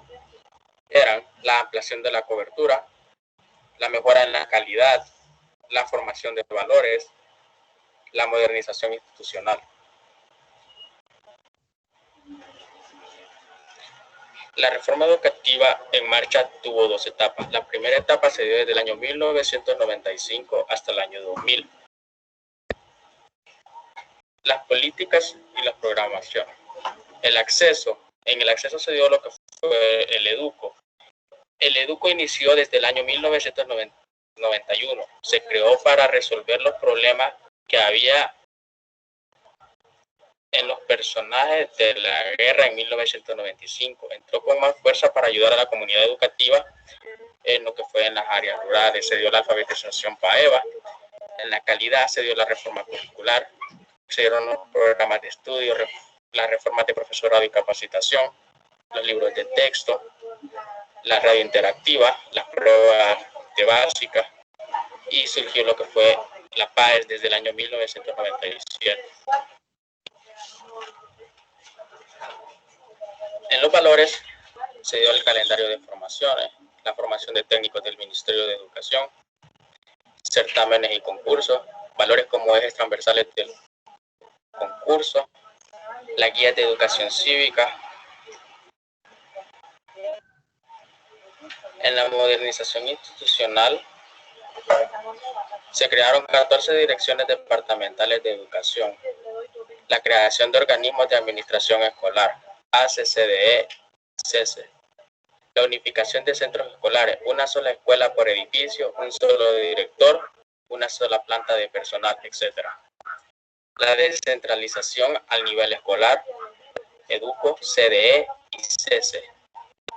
eran la ampliación de la cobertura, la mejora en la calidad, la formación de valores, la modernización institucional. La reforma educativa en marcha tuvo 2 etapas. La primera etapa se dio desde el año 1995 hasta el año 2000. Las políticas y la programación. En el acceso se dio lo que fue el EDUCO. El EDUCO inició desde el año 1991. Se creó para resolver los problemas que había en los personajes de la guerra en 1995. Entró con más fuerza para ayudar a la comunidad educativa en lo que fue en las áreas rurales. Se dio la alfabetización PAEVA. En la calidad se dio la reforma curricular. Se dieron los programas de estudio, las reformas de profesorado y capacitación, los libros de texto, la radio interactiva, las pruebas de básica, y surgió lo que fue la PAES desde el año 1997. En los valores se dio el calendario de formaciones, la formación de técnicos del Ministerio de Educación, certámenes y concursos, valores como ejes transversales del concurso, la guía de educación cívica. En la modernización institucional se crearon 14 direcciones departamentales de educación, la creación de organismos de administración escolar, ACCDE, CESE, la unificación de centros escolares, una sola escuela por edificio, un solo director, una sola planta de personal, etc. La descentralización al nivel escolar, EDUCO, CDE y CESE,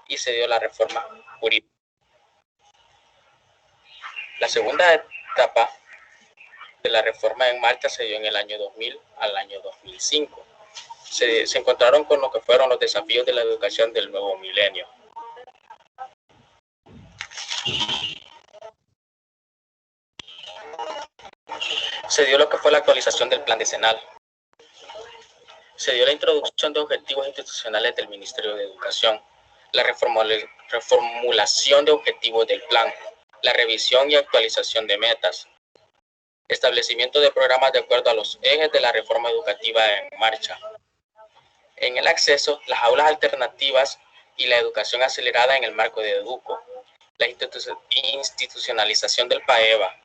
y se dio la reforma jurídica. La segunda etapa de la reforma en marcha se dio en el año 2000 al año 2005. Se encontraron con lo que fueron los desafíos de la educación del nuevo milenio. Se dio lo que fue la actualización del Plan Decenal. Se dio la introducción de objetivos institucionales del Ministerio de Educación, la reformulación de objetivos del plan, la revisión y actualización de metas, establecimiento de programas de acuerdo a los ejes de la reforma educativa en marcha. En el acceso, las aulas alternativas y la educación acelerada en el marco de EDUCO, la institucionalización del PAEVA,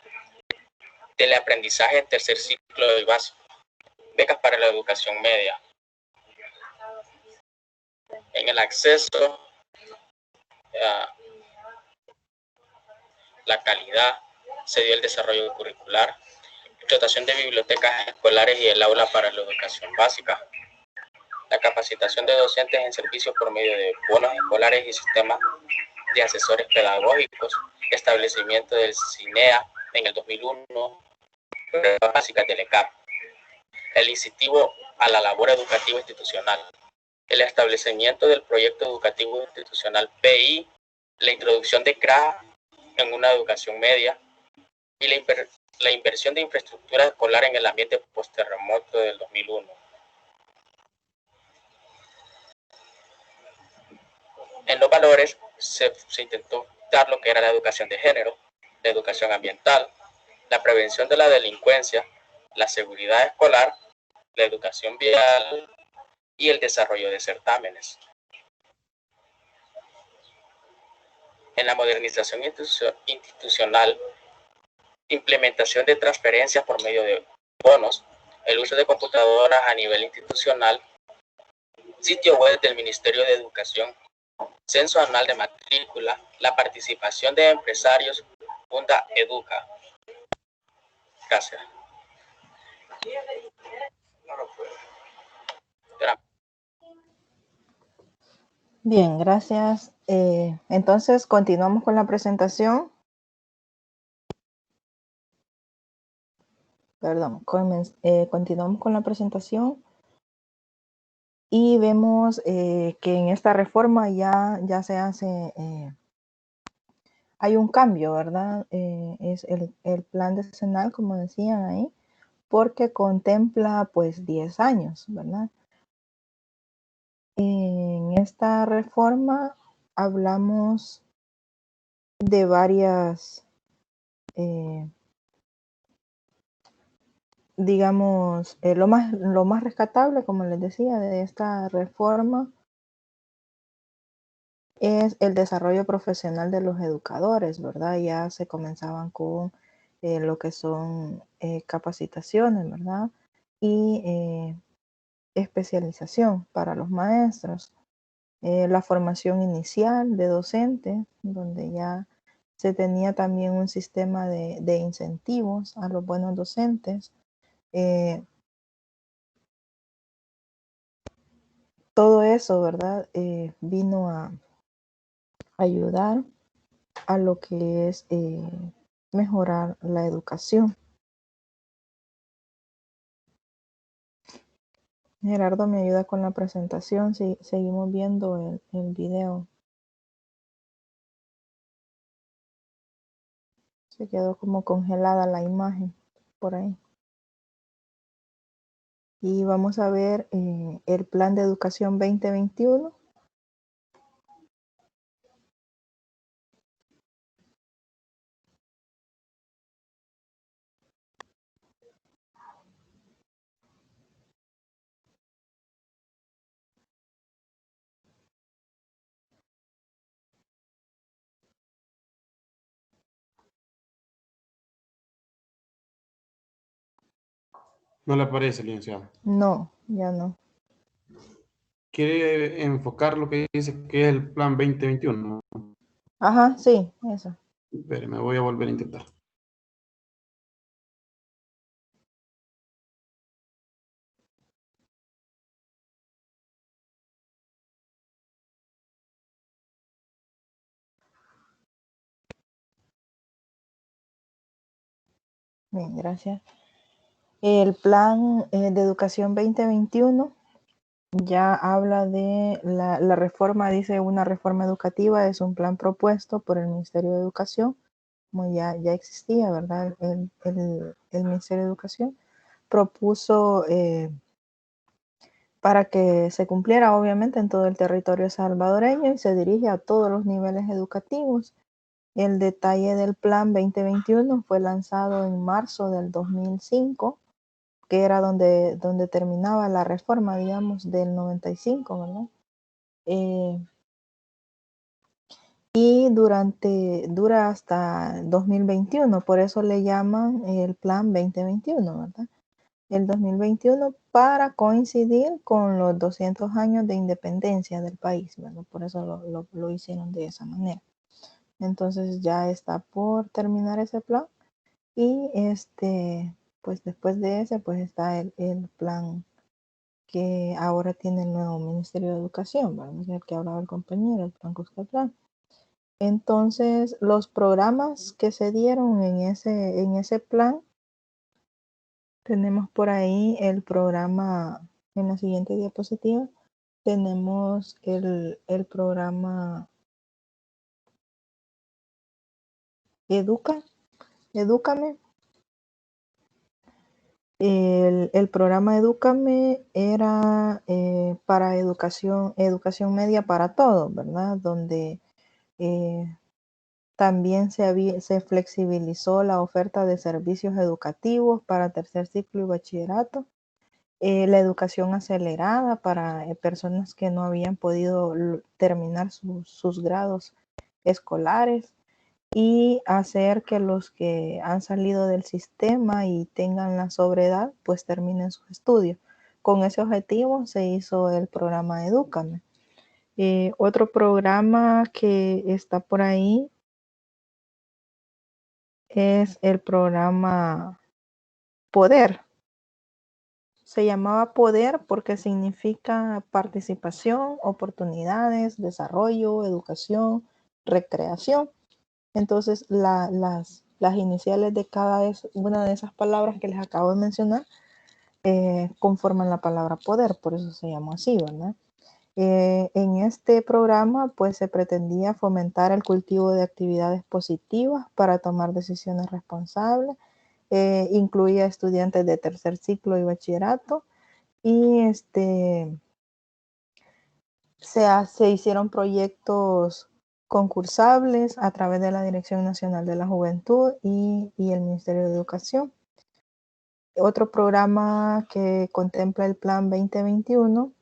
del aprendizaje en tercer ciclo y básico, becas para la educación media. En el acceso, la calidad, se dio el desarrollo curricular, dotación de bibliotecas escolares y el aula para la educación básica, la capacitación de docentes en servicios por medio de bonos escolares y sistemas de asesores pedagógicos, establecimiento del CINEA en el 2001, pruebas básicas del ECAP, el incentivo a la labor educativa institucional, el establecimiento del proyecto educativo institucional PI, la introducción de CRA en una educación media y la inversión de infraestructura escolar en el ambiente post-terremoto del 2001. En los valores se intentó dar lo que era la educación de género, la educación ambiental, la prevención de la delincuencia, la seguridad escolar, la educación vial y el desarrollo de certámenes. En la modernización institucional, implementación de transferencias por medio de bonos, el uso de computadoras a nivel institucional, sitio web del Ministerio de Educación, censo anual de matrícula, la participación de empresarios, Funda Educa. Gracias. Bien, gracias. Entonces, continuamos con la presentación. Perdón, continuamos con la presentación y vemos que en esta reforma ya se hace, hay un cambio, ¿verdad? Es el plan decenal, como decían ahí, porque contempla pues 10 años, ¿verdad? En esta reforma hablamos de varias, digamos, lo más rescatable, como les decía, de esta reforma es el desarrollo profesional de los educadores, ¿verdad? Ya se comenzaban con lo que son capacitaciones, ¿verdad? Y especialización para los maestros. La formación inicial de docentes, donde ya se tenía también un sistema de incentivos a los buenos docentes. Todo eso, ¿verdad? Vino a ayudar a lo que es mejorar la educación. Gerardo me ayuda con la presentación, si seguimos viendo el video. Se quedó como congelada la imagen por ahí. Y vamos a ver el plan de educación 2021. No le aparece, licenciado. No, ya no. ¿Quiere enfocar lo que dice que es el plan 2021? Ajá, sí, eso. Espere, me voy a volver a intentar. Bien, gracias. El plan de educación 2021 ya habla de la reforma, dice una reforma educativa, es un plan propuesto por el Ministerio de Educación, como ya existía, ¿verdad? El Ministerio de Educación propuso para que se cumpliera obviamente en todo el territorio salvadoreño y se dirige a todos los niveles educativos. El detalle del plan 2021 fue lanzado en marzo del 2005, que era donde terminaba la reforma, digamos, del 95, ¿verdad? Y dura hasta 2021, por eso le llaman el plan 2021, ¿verdad? El 2021 para coincidir con los 200 años de independencia del país, ¿verdad? Por eso lo hicieron de esa manera. Entonces ya está por terminar ese plan y pues después de ese, pues está el plan que ahora tiene el nuevo Ministerio de Educación, ¿verdad? El que hablaba el compañero, el plan Cuscatlán. Entonces, los programas que se dieron en ese plan, tenemos por ahí el programa, en la siguiente diapositiva, tenemos el programa Edúcame. El programa Edúcame era para educación media para todos, ¿verdad? Donde también se flexibilizó la oferta de servicios educativos para tercer ciclo y bachillerato. La educación acelerada para personas que no habían podido terminar sus grados escolares, y hacer que los que han salido del sistema y tengan la sobredad, pues terminen sus estudios. Con ese objetivo se hizo el programa Edúcame. Otro programa que está por ahí es el programa Poder. Se llamaba Poder porque significa participación, oportunidades, desarrollo, educación, recreación. Entonces, las iniciales de cada una de esas palabras que les acabo de mencionar conforman la palabra poder, por eso se llamó así, ¿verdad? En este programa, pues se pretendía fomentar el cultivo de actividades positivas para tomar decisiones responsables. Incluía estudiantes de tercer ciclo y bachillerato, y se hicieron proyectos concursables a través de la Dirección Nacional de la Juventud y el Ministerio de Educación. Otro programa que contempla el Plan 2021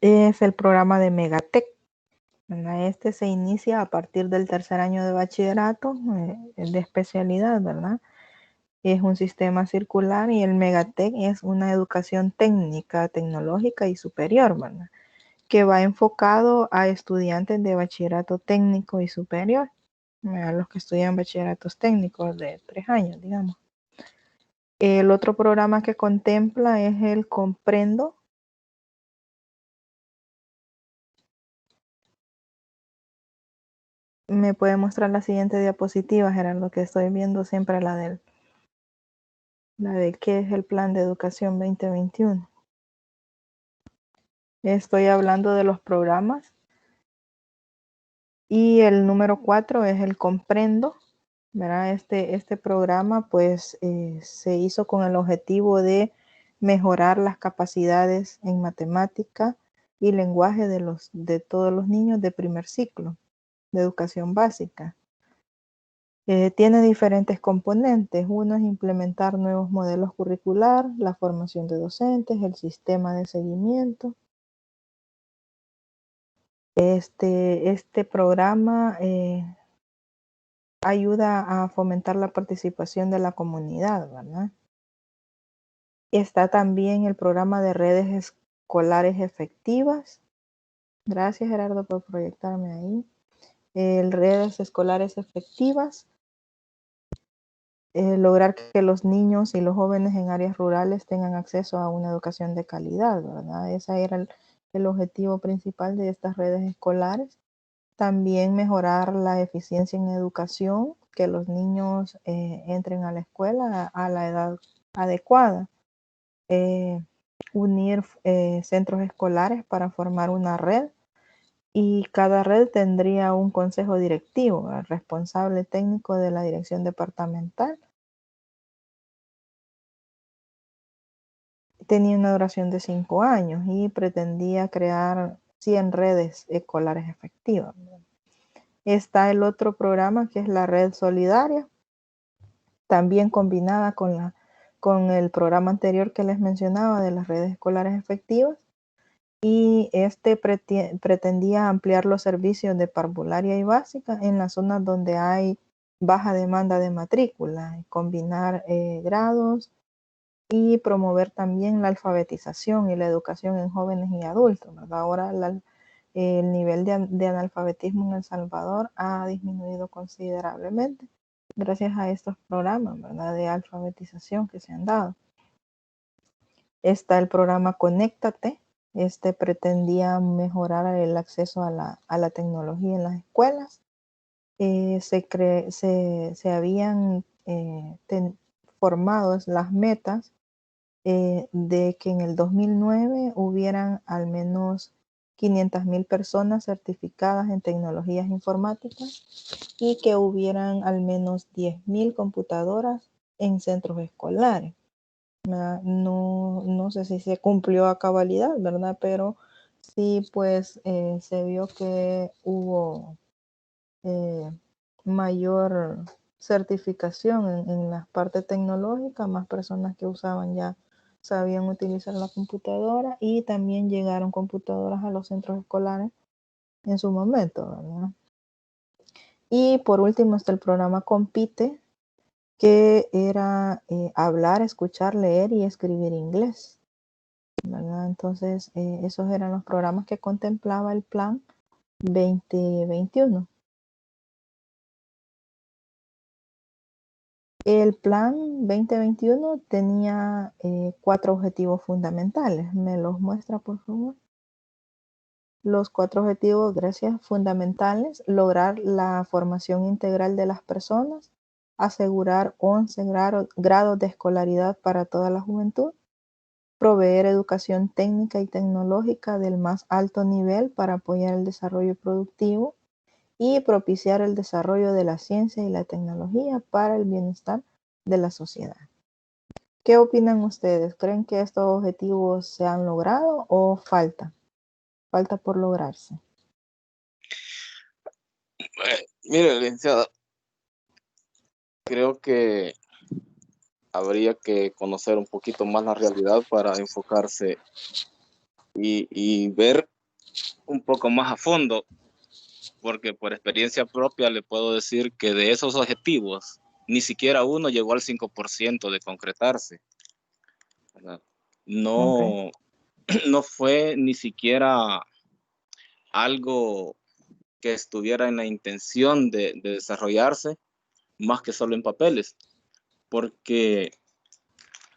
es el programa de Megatec. Este se inicia a partir del tercer año de bachillerato de especialidad, ¿verdad? Es un sistema circular y el Megatec es una educación técnica, tecnológica y superior, ¿verdad? Que va enfocado a estudiantes de bachillerato técnico y superior, a los que estudian bachilleratos técnicos de 3 años, digamos. El otro programa que contempla es el Comprendo. Me puede mostrar la siguiente diapositiva, Gerardo, que estoy viendo siempre la de qué es el Plan de Educación 2021. Estoy hablando de los programas. Y el número 4 es el Comprendo, ¿verdad? Este programa pues se hizo con el objetivo de mejorar las capacidades en matemática y lenguaje de todos los niños de primer ciclo de educación básica. Tiene diferentes componentes. Uno es implementar nuevos modelos curricular, la formación de docentes, el sistema de seguimiento. Este programa ayuda a fomentar la participación de la comunidad, ¿verdad? Está también el programa de redes escolares efectivas. Gracias, Gerardo, por proyectarme ahí. Redes escolares efectivas. Lograr que los niños y los jóvenes en áreas rurales tengan acceso a una educación de calidad, ¿verdad? Ese era el objetivo principal de estas redes escolares. También mejorar la eficiencia en educación, que los niños entren a la escuela a la edad adecuada. Unir centros escolares para formar una red, y cada red tendría un consejo directivo, el responsable técnico de la dirección departamental. Tenía una duración de 5 años y pretendía crear 100 redes escolares efectivas. Está el otro programa que es la red solidaria, también combinada con el programa anterior que les mencionaba de las redes escolares efectivas, y pretendía ampliar los servicios de parvularia y básica en las zonas donde hay baja demanda de matrícula, combinar grados y promover también la alfabetización y la educación en jóvenes y adultos, ¿verdad? Ahora el nivel de analfabetismo en El Salvador ha disminuido considerablemente gracias a estos programas, ¿verdad?, de alfabetización que se han dado. Está el programa Conéctate. Este pretendía mejorar el acceso a la tecnología en las escuelas. Se habían formado las metas de que en el 2009 hubieran al menos 500,000 personas certificadas en tecnologías informáticas y que hubieran al menos 10,000 computadoras en centros escolares. No sé si se cumplió a cabalidad, ¿verdad? Pero sí, pues se vio que hubo mayor certificación en la parte tecnológica, más personas que ya sabían utilizar la computadora y también llegaron computadoras a los centros escolares en su momento, ¿verdad? Y por último está el programa Compite, que era hablar, escuchar, leer y escribir inglés, ¿verdad? Entonces, esos eran los programas que contemplaba el Plan 2021. El Plan 2021 tenía 4 objetivos fundamentales. ¿Me los muestra, por favor? Los 4 objetivos, gracias, fundamentales: lograr la formación integral de las personas, asegurar 11 grados de escolaridad para toda la juventud, proveer educación técnica y tecnológica del más alto nivel para apoyar el desarrollo productivo y propiciar el desarrollo de la ciencia y la tecnología para el bienestar de la sociedad. ¿Qué opinan ustedes? ¿Creen que estos objetivos se han logrado o falta por lograrse? Mire, licenciada, creo que habría que conocer un poquito más la realidad para enfocarse y ver un poco más a fondo, porque por experiencia propia le puedo decir que de esos objetivos ni siquiera uno llegó al 5% de concretarse, ¿verdad? No, no fue ni siquiera algo que estuviera en la intención de desarrollarse, más que solo en papeles, porque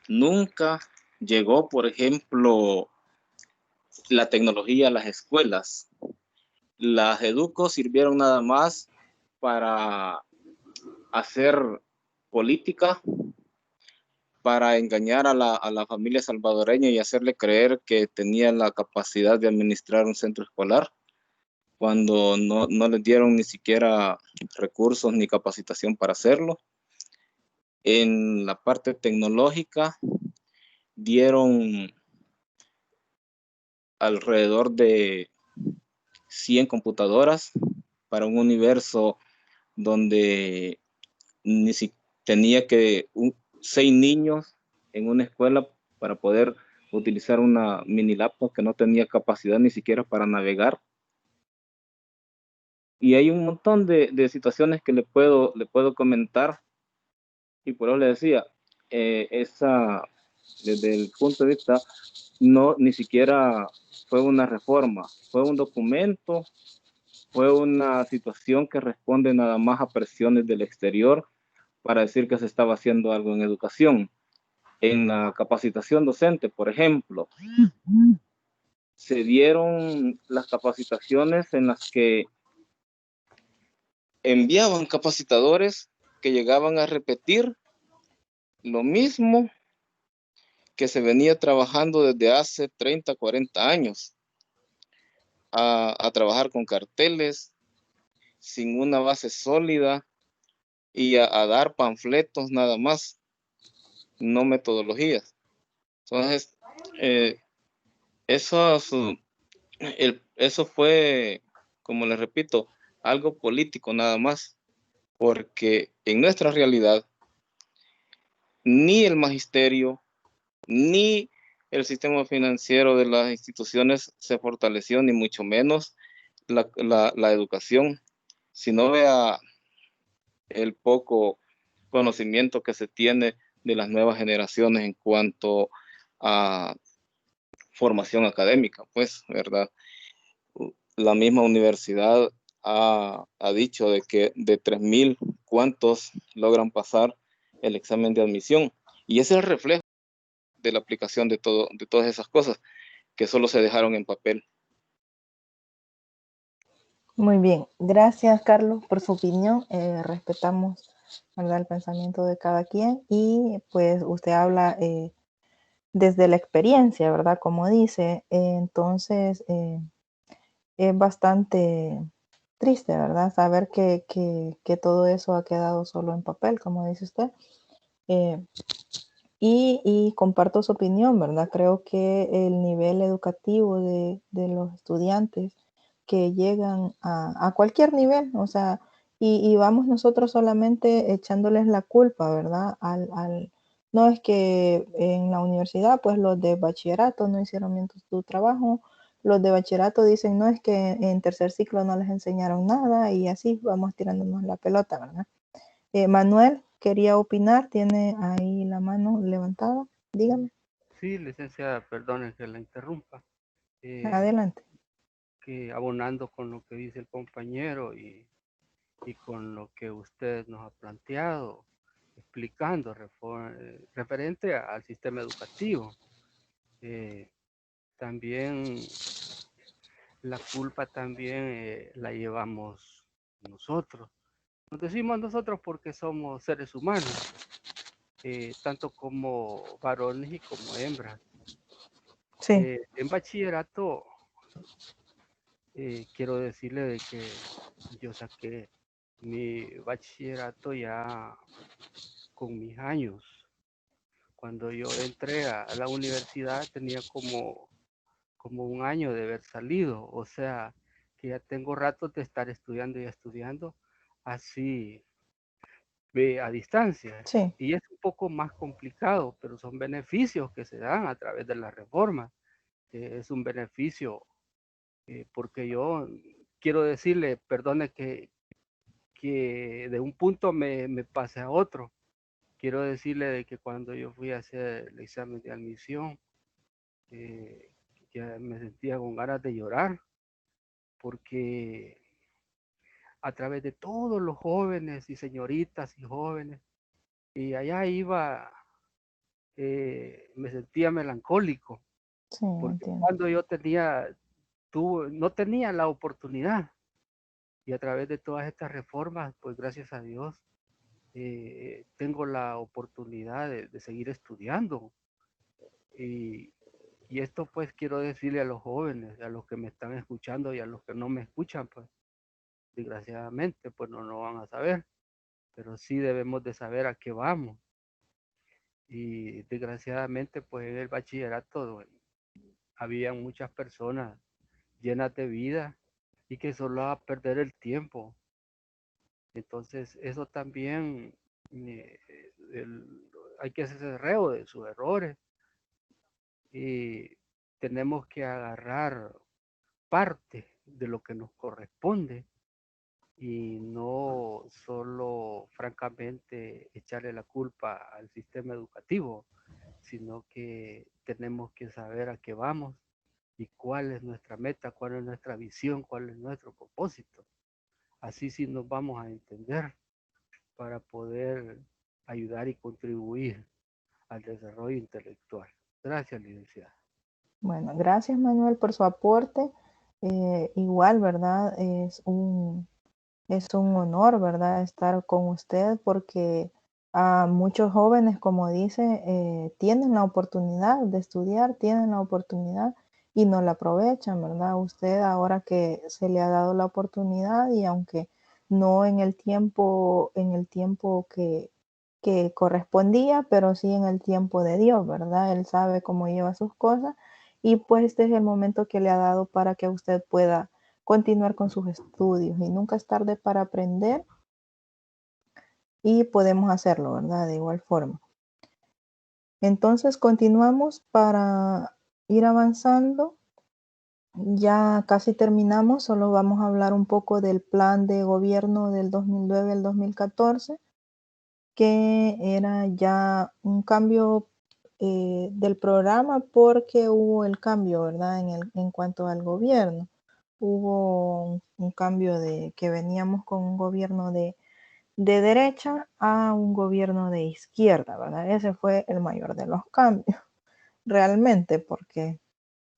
nunca llegó, por ejemplo, la tecnología a las escuelas. Las educos sirvieron nada más para hacer política, para engañar a la familia salvadoreña y hacerle creer que tenía la capacidad de administrar un centro escolar, cuando no les dieron ni siquiera recursos ni capacitación para hacerlo. En la parte tecnológica dieron alrededor de 100 computadoras para un universo donde ni si tenía que 6 niños en una escuela para poder utilizar una mini laptop que no tenía capacidad ni siquiera para navegar. Y hay un montón de situaciones que le puedo comentar, y por eso le decía, desde el punto de vista, ni siquiera fue una reforma, fue un documento, fue una situación que responde nada más a presiones del exterior para decir que se estaba haciendo algo en educación. En la capacitación docente, por ejemplo, se dieron las capacitaciones en las que enviaban capacitadores que llegaban a repetir lo mismo que se venía trabajando desde hace 30, 40 años, a trabajar con carteles, sin una base sólida, y a dar panfletos nada más, no metodologías. Entonces, eso fue, como les repito, algo político nada más, porque en nuestra realidad ni el magisterio ni el sistema financiero de las instituciones se fortaleció, ni mucho menos la educación. Si no vea el poco conocimiento que se tiene de las nuevas generaciones en cuanto a formación académica, pues, ¿verdad? la misma universidad ha dicho de que de 3,000, ¿cuántos logran pasar el examen de admisión? Y ese es el reflejo de la aplicación de todas esas cosas que solo se dejaron en papel. Muy bien, gracias Carlos por su opinión. Respetamos, ¿verdad?, el pensamiento de cada quien y pues usted habla desde la experiencia, ¿verdad? Como dice, entonces es bastante triste, ¿verdad? Saber que todo eso ha quedado solo en papel, como dice usted. Y comparto su opinión, ¿verdad? Creo que el nivel educativo de los estudiantes que llegan a cualquier nivel, o sea, y vamos nosotros solamente echándoles la culpa, ¿verdad? No es que en la universidad, pues los de bachillerato no hicieron bien su trabajo, los de bachillerato dicen, no es que en tercer ciclo no les enseñaron nada y así vamos tirándonos la pelota, ¿verdad? Manuel quería opinar, tiene ahí la mano levantada, dígame. Sí, licenciada, perdone que la interrumpa. Adelante. Que abonando con lo que dice el compañero y con lo que usted nos ha planteado, explicando referente al sistema educativo. También la culpa también la llevamos nosotros. Nos decimos nosotros porque somos seres humanos, tanto como varones y como hembras. Sí. En bachillerato, quiero decirle de que yo saqué mi bachillerato ya con mis años. Cuando yo entré a la universidad tenía como 1 año de haber salido, o sea que ya tengo ratos de estar estudiando y estudiando así a distancia. Sí. Y es un poco más complicado, pero son beneficios que se dan a través de la reforma. Es un beneficio porque yo quiero decirle, perdone que de un punto me pase a otro. Quiero decirle de que cuando yo fui a hacer el examen de admisión, ya me sentía con ganas de llorar, porque a través de todos los jóvenes y señoritas y jóvenes, y allá iba, me sentía melancólico, Sí, porque entiendo. cuando yo no tenía la oportunidad, y a través de todas estas reformas, pues gracias a Dios, tengo la oportunidad de seguir estudiando. Y esto pues quiero decirle a los jóvenes, a los que me están escuchando y a los que no me escuchan, pues desgraciadamente pues no van a saber, pero sí debemos de saber a qué vamos. Y desgraciadamente pues en el bachillerato había muchas personas llenas de vida y que solo a perder el tiempo. Entonces eso también hay que hacerse reo de sus errores y tenemos que agarrar parte de lo que nos corresponde y no solo francamente echarle la culpa al sistema educativo, sino que tenemos que saber a qué vamos y cuál es nuestra meta, cuál es nuestra visión, cuál es nuestro propósito. Así sí nos vamos a entender para poder ayudar y contribuir al desarrollo intelectual. Gracias, licenciada. Bueno, gracias Manuel por su aporte. Igual, ¿verdad? Es un honor, ¿verdad?, estar con usted porque a muchos jóvenes, como dice, tienen la oportunidad de estudiar, tienen la oportunidad y no la aprovechan, ¿verdad? Usted ahora que se le ha dado la oportunidad y aunque no en el tiempo que correspondía, pero sí en el tiempo de Dios, ¿verdad? Él sabe cómo lleva sus cosas y pues este es el momento que le ha dado para que usted pueda continuar con sus estudios y nunca es tarde para aprender y podemos hacerlo, ¿verdad? De igual forma. Entonces continuamos para ir avanzando. Ya casi terminamos, solo vamos a hablar un poco del plan de gobierno del 2009 al 2014, que era ya un cambio del programa porque hubo el cambio, ¿verdad? En cuanto al gobierno. hubo un cambio de que veníamos con un gobierno de derecha a un gobierno de izquierda, ¿verdad? Ese fue el mayor de los cambios, realmente, porque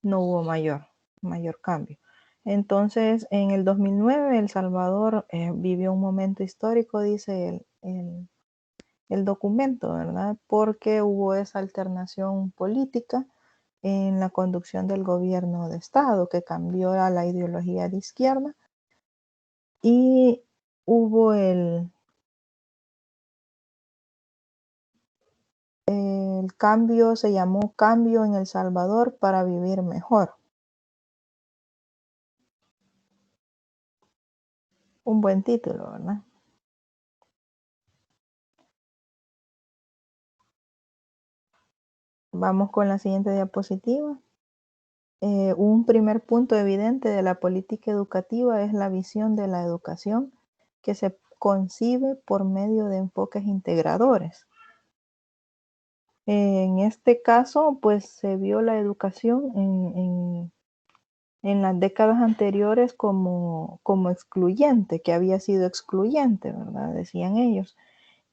no hubo mayor cambio. Entonces, en el 2009, El Salvador vivió un momento histórico, dice el documento, ¿verdad? Porque hubo esa alternación política en la conducción del gobierno de Estado, que cambió a la ideología de izquierda, y hubo el cambio, se llamó Cambio en El Salvador para vivir mejor. Un buen título, ¿verdad? Vamos con la siguiente diapositiva. Un primer punto evidente de la política educativa es la visión de la educación que se concibe por medio de enfoques integradores. En este caso, pues se vio la educación en las décadas anteriores como excluyente, que había sido excluyente, ¿verdad? Decían ellos.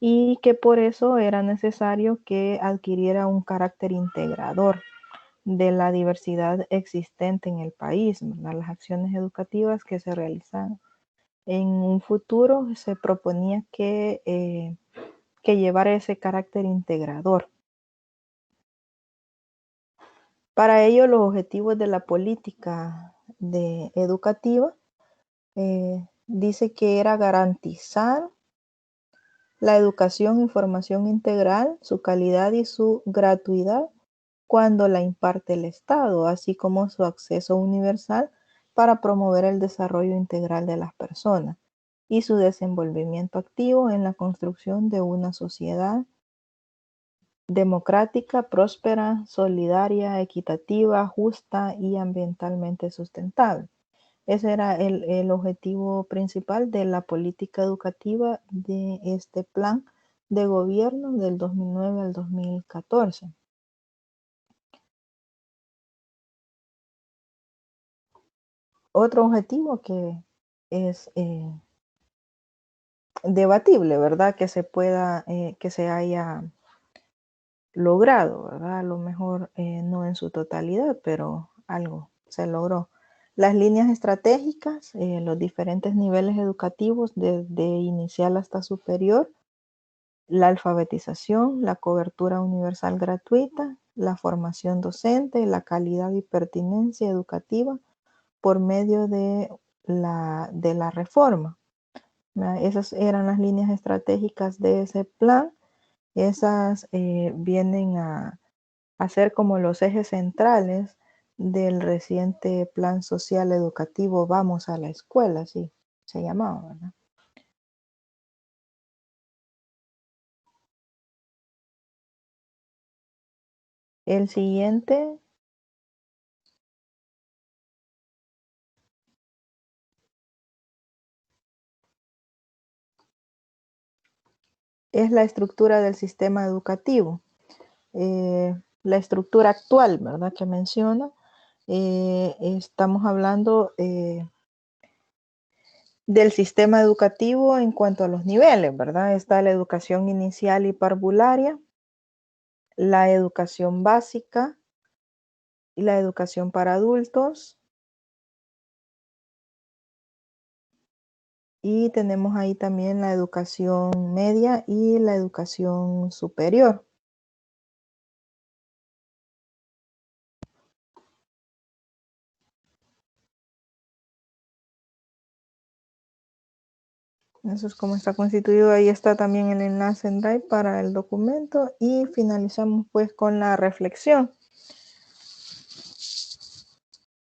Y que por eso era necesario que adquiriera un carácter integrador de la diversidad existente en el país, ¿verdad? Las acciones educativas que se realizan en un futuro se proponía que llevara ese carácter integrador. Para ello, los objetivos de la política educativa dice que era garantizar la educación y formación integral, su calidad y su gratuidad cuando la imparte el Estado, así como su acceso universal para promover el desarrollo integral de las personas y su desenvolvimiento activo en la construcción de una sociedad democrática, próspera, solidaria, equitativa, justa y ambientalmente sustentable. Ese era el objetivo principal de la política educativa de este plan de gobierno del 2009 al 2014. Otro objetivo que es debatible, ¿verdad? Que se pueda, que se haya logrado, ¿verdad? A lo mejor no en su totalidad, pero algo se logró. Las líneas estratégicas, los diferentes niveles educativos desde inicial hasta superior, la alfabetización, la cobertura universal gratuita, la formación docente, la calidad y pertinencia educativa por medio de la reforma. Esas eran las líneas estratégicas de ese plan. Esas vienen a ser como los ejes centrales del reciente Plan Social Educativo Vamos a la Escuela, así se llamaba, ¿verdad? El siguiente es la estructura del sistema educativo. La estructura actual, ¿verdad? Que menciona, estamos hablando del sistema educativo en cuanto a los niveles, ¿verdad? Está la educación inicial y parvularia, la educación básica y la educación para adultos. Y tenemos ahí también la educación media y la educación superior. Eso es como está constituido. Ahí está también el enlace en Drive para el documento. Y finalizamos pues con la reflexión.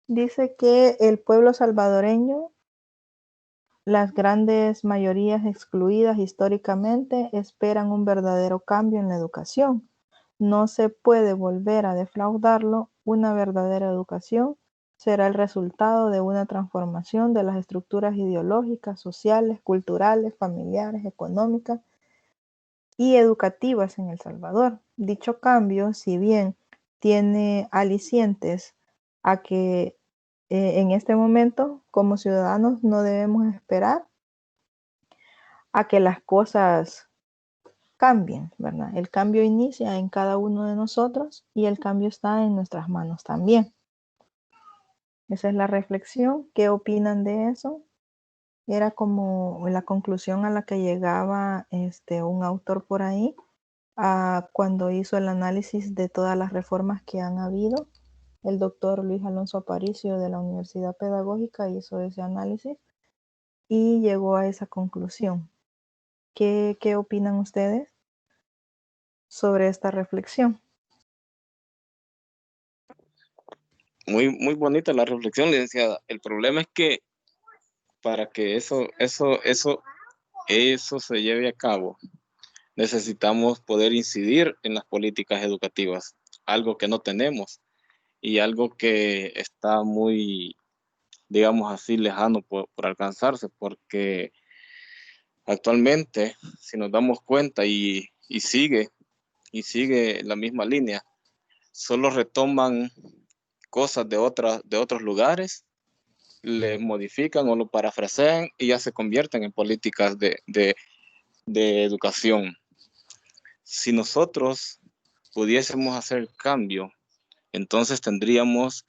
Dice que el pueblo salvadoreño, las grandes mayorías excluidas históricamente, esperan un verdadero cambio en la educación. No se puede volver a defraudarlo. Una verdadera educación será el resultado de una transformación de las estructuras ideológicas, sociales, culturales, familiares, económicas y educativas en El Salvador. Dicho cambio, si bien tiene alicientes a que en este momento, como ciudadanos, no debemos esperar a que las cosas cambien, ¿verdad? El cambio inicia en cada uno de nosotros y el cambio está en nuestras manos también. Esa es la reflexión. ¿Qué opinan de eso? Era como la conclusión a la que llegaba un autor por ahí cuando hizo el análisis de todas las reformas que han habido. El doctor Luis Alonso Aparicio de la Universidad Pedagógica hizo ese análisis y llegó a esa conclusión. ¿Qué opinan ustedes sobre esta reflexión? Muy bonita la reflexión, licenciada. El problema es que para que eso se lleve a cabo, necesitamos poder incidir en las políticas educativas, algo que no tenemos y algo que está muy, digamos así, lejano por alcanzarse, porque actualmente, si nos damos cuenta y sigue la misma línea, solo retoman cosas de otros lugares, le modifican o lo parafrasean y ya se convierten en políticas de educación. Si nosotros pudiésemos hacer el cambio, entonces tendríamos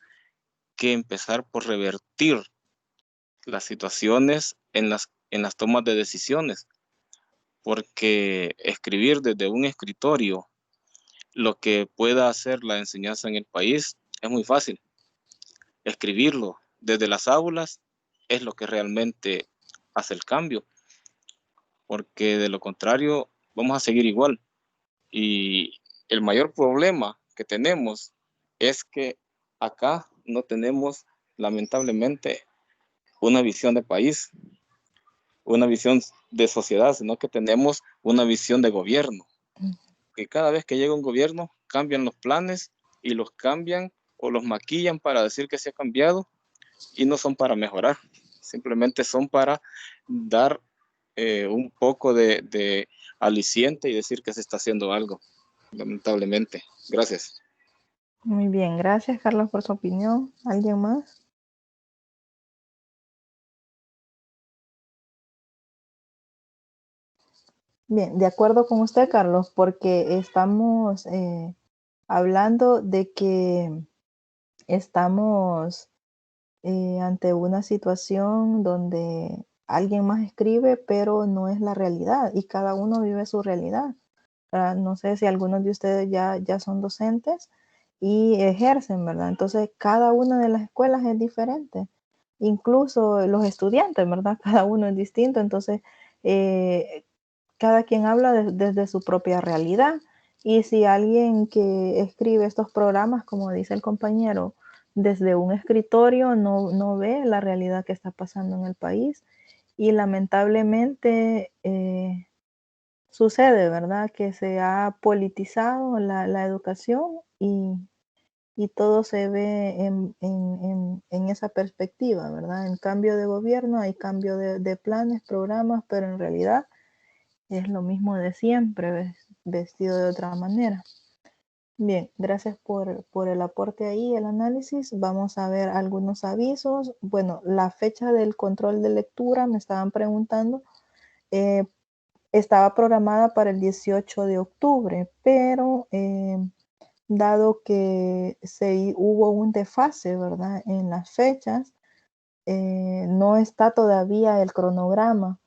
que empezar por revertir las situaciones en las tomas de decisiones, porque escribir desde un escritorio lo que pueda hacer la enseñanza en el país es muy fácil. Escribirlo desde las aulas es lo que realmente hace el cambio, porque de lo contrario vamos a seguir igual. Y el mayor problema que tenemos es que acá no tenemos, lamentablemente, una visión de país, una visión de sociedad, sino que tenemos una visión de gobierno. Que cada vez que llega un gobierno, cambian los planes y los cambian o los maquillan para decir que se ha cambiado y no son para mejorar, simplemente son para dar un poco de aliciente y decir que se está haciendo algo, lamentablemente. Gracias. Muy bien, gracias Carlos por su opinión. ¿Alguien más? Bien, de acuerdo con usted, Carlos, porque estamos hablando de que estamos ante una situación donde alguien más escribe, pero no es la realidad y cada uno vive su realidad. No sé si algunos de ustedes ya son docentes y ejercen, ¿verdad? Entonces, cada una de las escuelas es diferente. Incluso los estudiantes, ¿verdad? Cada uno es distinto. Entonces, cada quien habla desde su propia realidad. Y si alguien que escribe estos programas, como dice el compañero, desde un escritorio no ve la realidad que está pasando en el país. Y lamentablemente sucede, ¿verdad? Que se ha politizado la educación y todo se ve en esa perspectiva, ¿verdad? En cambio de gobierno hay cambio de planes, programas, pero en realidad es lo mismo de siempre, vestido de otra manera. Bien, gracias por el aporte ahí, el análisis. Vamos a ver algunos avisos. Bueno, la fecha del control de lectura, me estaban preguntando, estaba programada para el 18 de octubre, pero dado que hubo un desfase, ¿verdad? En las fechas, no está todavía el cronograma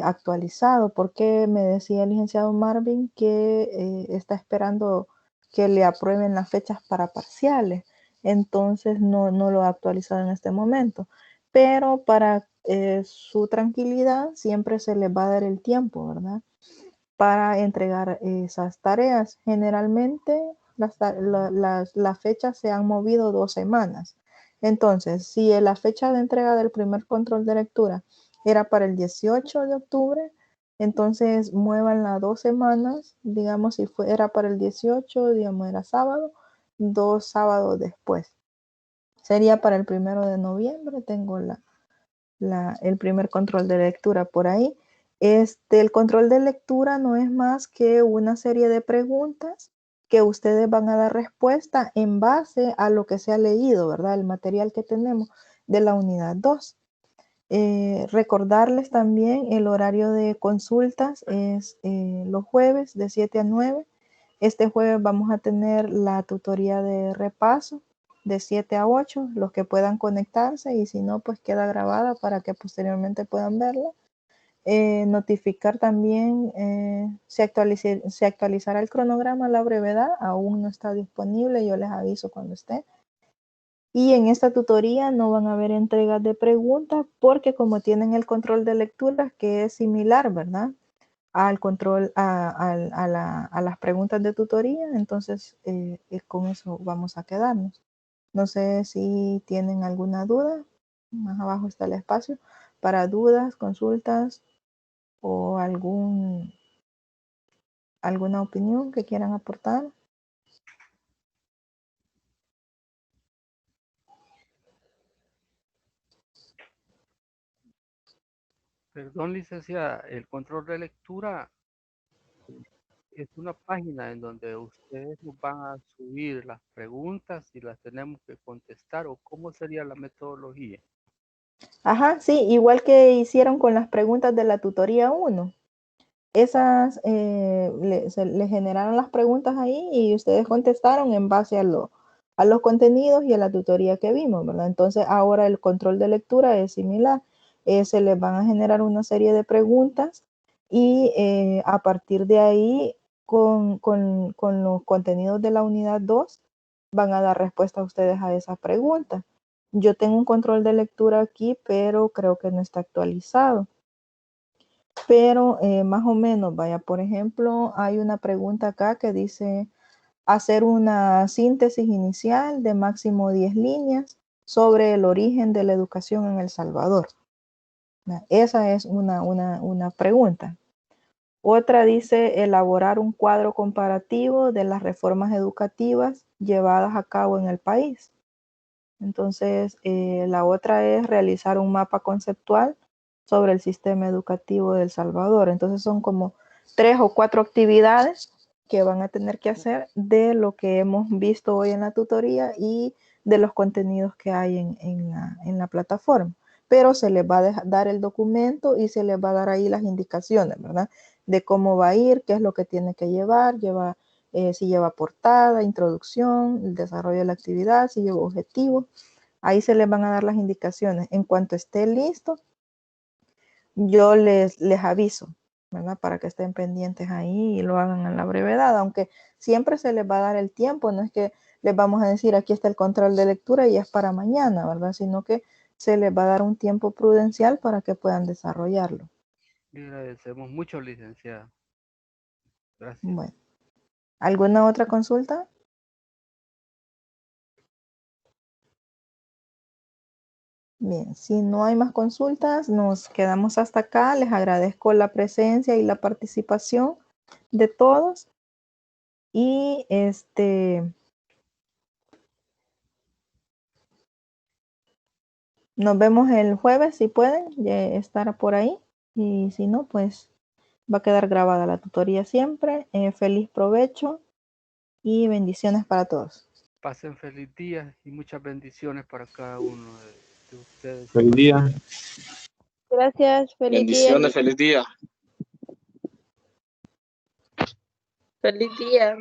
actualizado, porque me decía el licenciado Marvin que está esperando que le aprueben las fechas para parciales, entonces no lo ha actualizado en este momento, pero para su tranquilidad siempre se les va a dar el tiempo, ¿verdad? Para entregar esas tareas. Generalmente las fechas se han movido 2 semanas. Entonces, si la fecha de entrega del primer control de lectura era para el 18 de octubre, entonces muévanla 2 semanas, digamos si era para el 18, digamos era sábado, 2 sábados después. Sería para el 1 de noviembre, tengo el primer control de lectura por ahí. El control de lectura no es más que una serie de preguntas que ustedes van a dar respuesta en base a lo que se ha leído, ¿verdad? El material que tenemos de la unidad 2. Recordarles también el horario de consultas es los jueves de 7 a 9. Este jueves vamos a tener la tutoría de repaso de 7 a 8, los que puedan conectarse, y si no, pues queda grabada para que posteriormente puedan verla. Notificar también, se actualizará el cronograma a la brevedad, aún no está disponible, yo les aviso cuando esté. Y en esta tutoría no van a haber entregas de preguntas porque como tienen el control de lectura, que es similar, ¿verdad? Al control, a las preguntas de tutoría, entonces con eso vamos a quedarnos. No sé si tienen alguna duda, más abajo está el espacio para dudas, consultas o alguna opinión que quieran aportar. Perdón, licenciada, el control de lectura es una página en donde ustedes nos van a subir las preguntas y las tenemos que contestar, o cómo sería la metodología. Ajá, sí, igual que hicieron con las preguntas de la tutoría 1. Esas se le generaron las preguntas ahí y ustedes contestaron en base a los contenidos y a la tutoría que vimos, ¿verdad? Entonces ahora el control de lectura es similar. Se les van a generar una serie de preguntas y a partir de ahí, con los contenidos de la unidad 2, van a dar respuesta a ustedes a esas preguntas. Yo tengo un control de lectura aquí, pero creo que no está actualizado. Pero más o menos, vaya, por ejemplo, hay una pregunta acá que dice hacer una síntesis inicial de máximo 10 líneas sobre el origen de la educación en El Salvador. Esa es una pregunta. Otra dice elaborar un cuadro comparativo de las reformas educativas llevadas a cabo en el país. Entonces, la otra es realizar un mapa conceptual sobre el sistema educativo de El Salvador. Entonces, son como 3 o 4 actividades que van a tener que hacer de lo que hemos visto hoy en la tutoría y de los contenidos que hay en la plataforma. Pero se les va a dar el documento y se les va a dar ahí las indicaciones, ¿verdad? De cómo va a ir, qué es lo que tiene que llevar, si lleva portada, introducción, el desarrollo de la actividad, si lleva objetivos. Ahí se les van a dar las indicaciones. En cuanto esté listo, yo les aviso, ¿verdad? Para que estén pendientes ahí y lo hagan en la brevedad, aunque siempre se les va a dar el tiempo, no es que les vamos a decir aquí está el control de lectura y es para mañana, ¿verdad? Sino que se les va a dar un tiempo prudencial para que puedan desarrollarlo. Le agradecemos mucho, licenciada. Gracias. Bueno, ¿alguna otra consulta? Bien, si no hay más consultas, nos quedamos hasta acá. Les agradezco la presencia y la participación de todos. Y nos vemos el jueves si pueden estar por ahí. Y si no, pues va a quedar grabada la tutoría siempre. Feliz provecho y bendiciones para todos. Pasen feliz día y muchas bendiciones para cada uno de ustedes. Feliz día. Gracias, feliz Bendiciones, día. feliz día. Feliz día.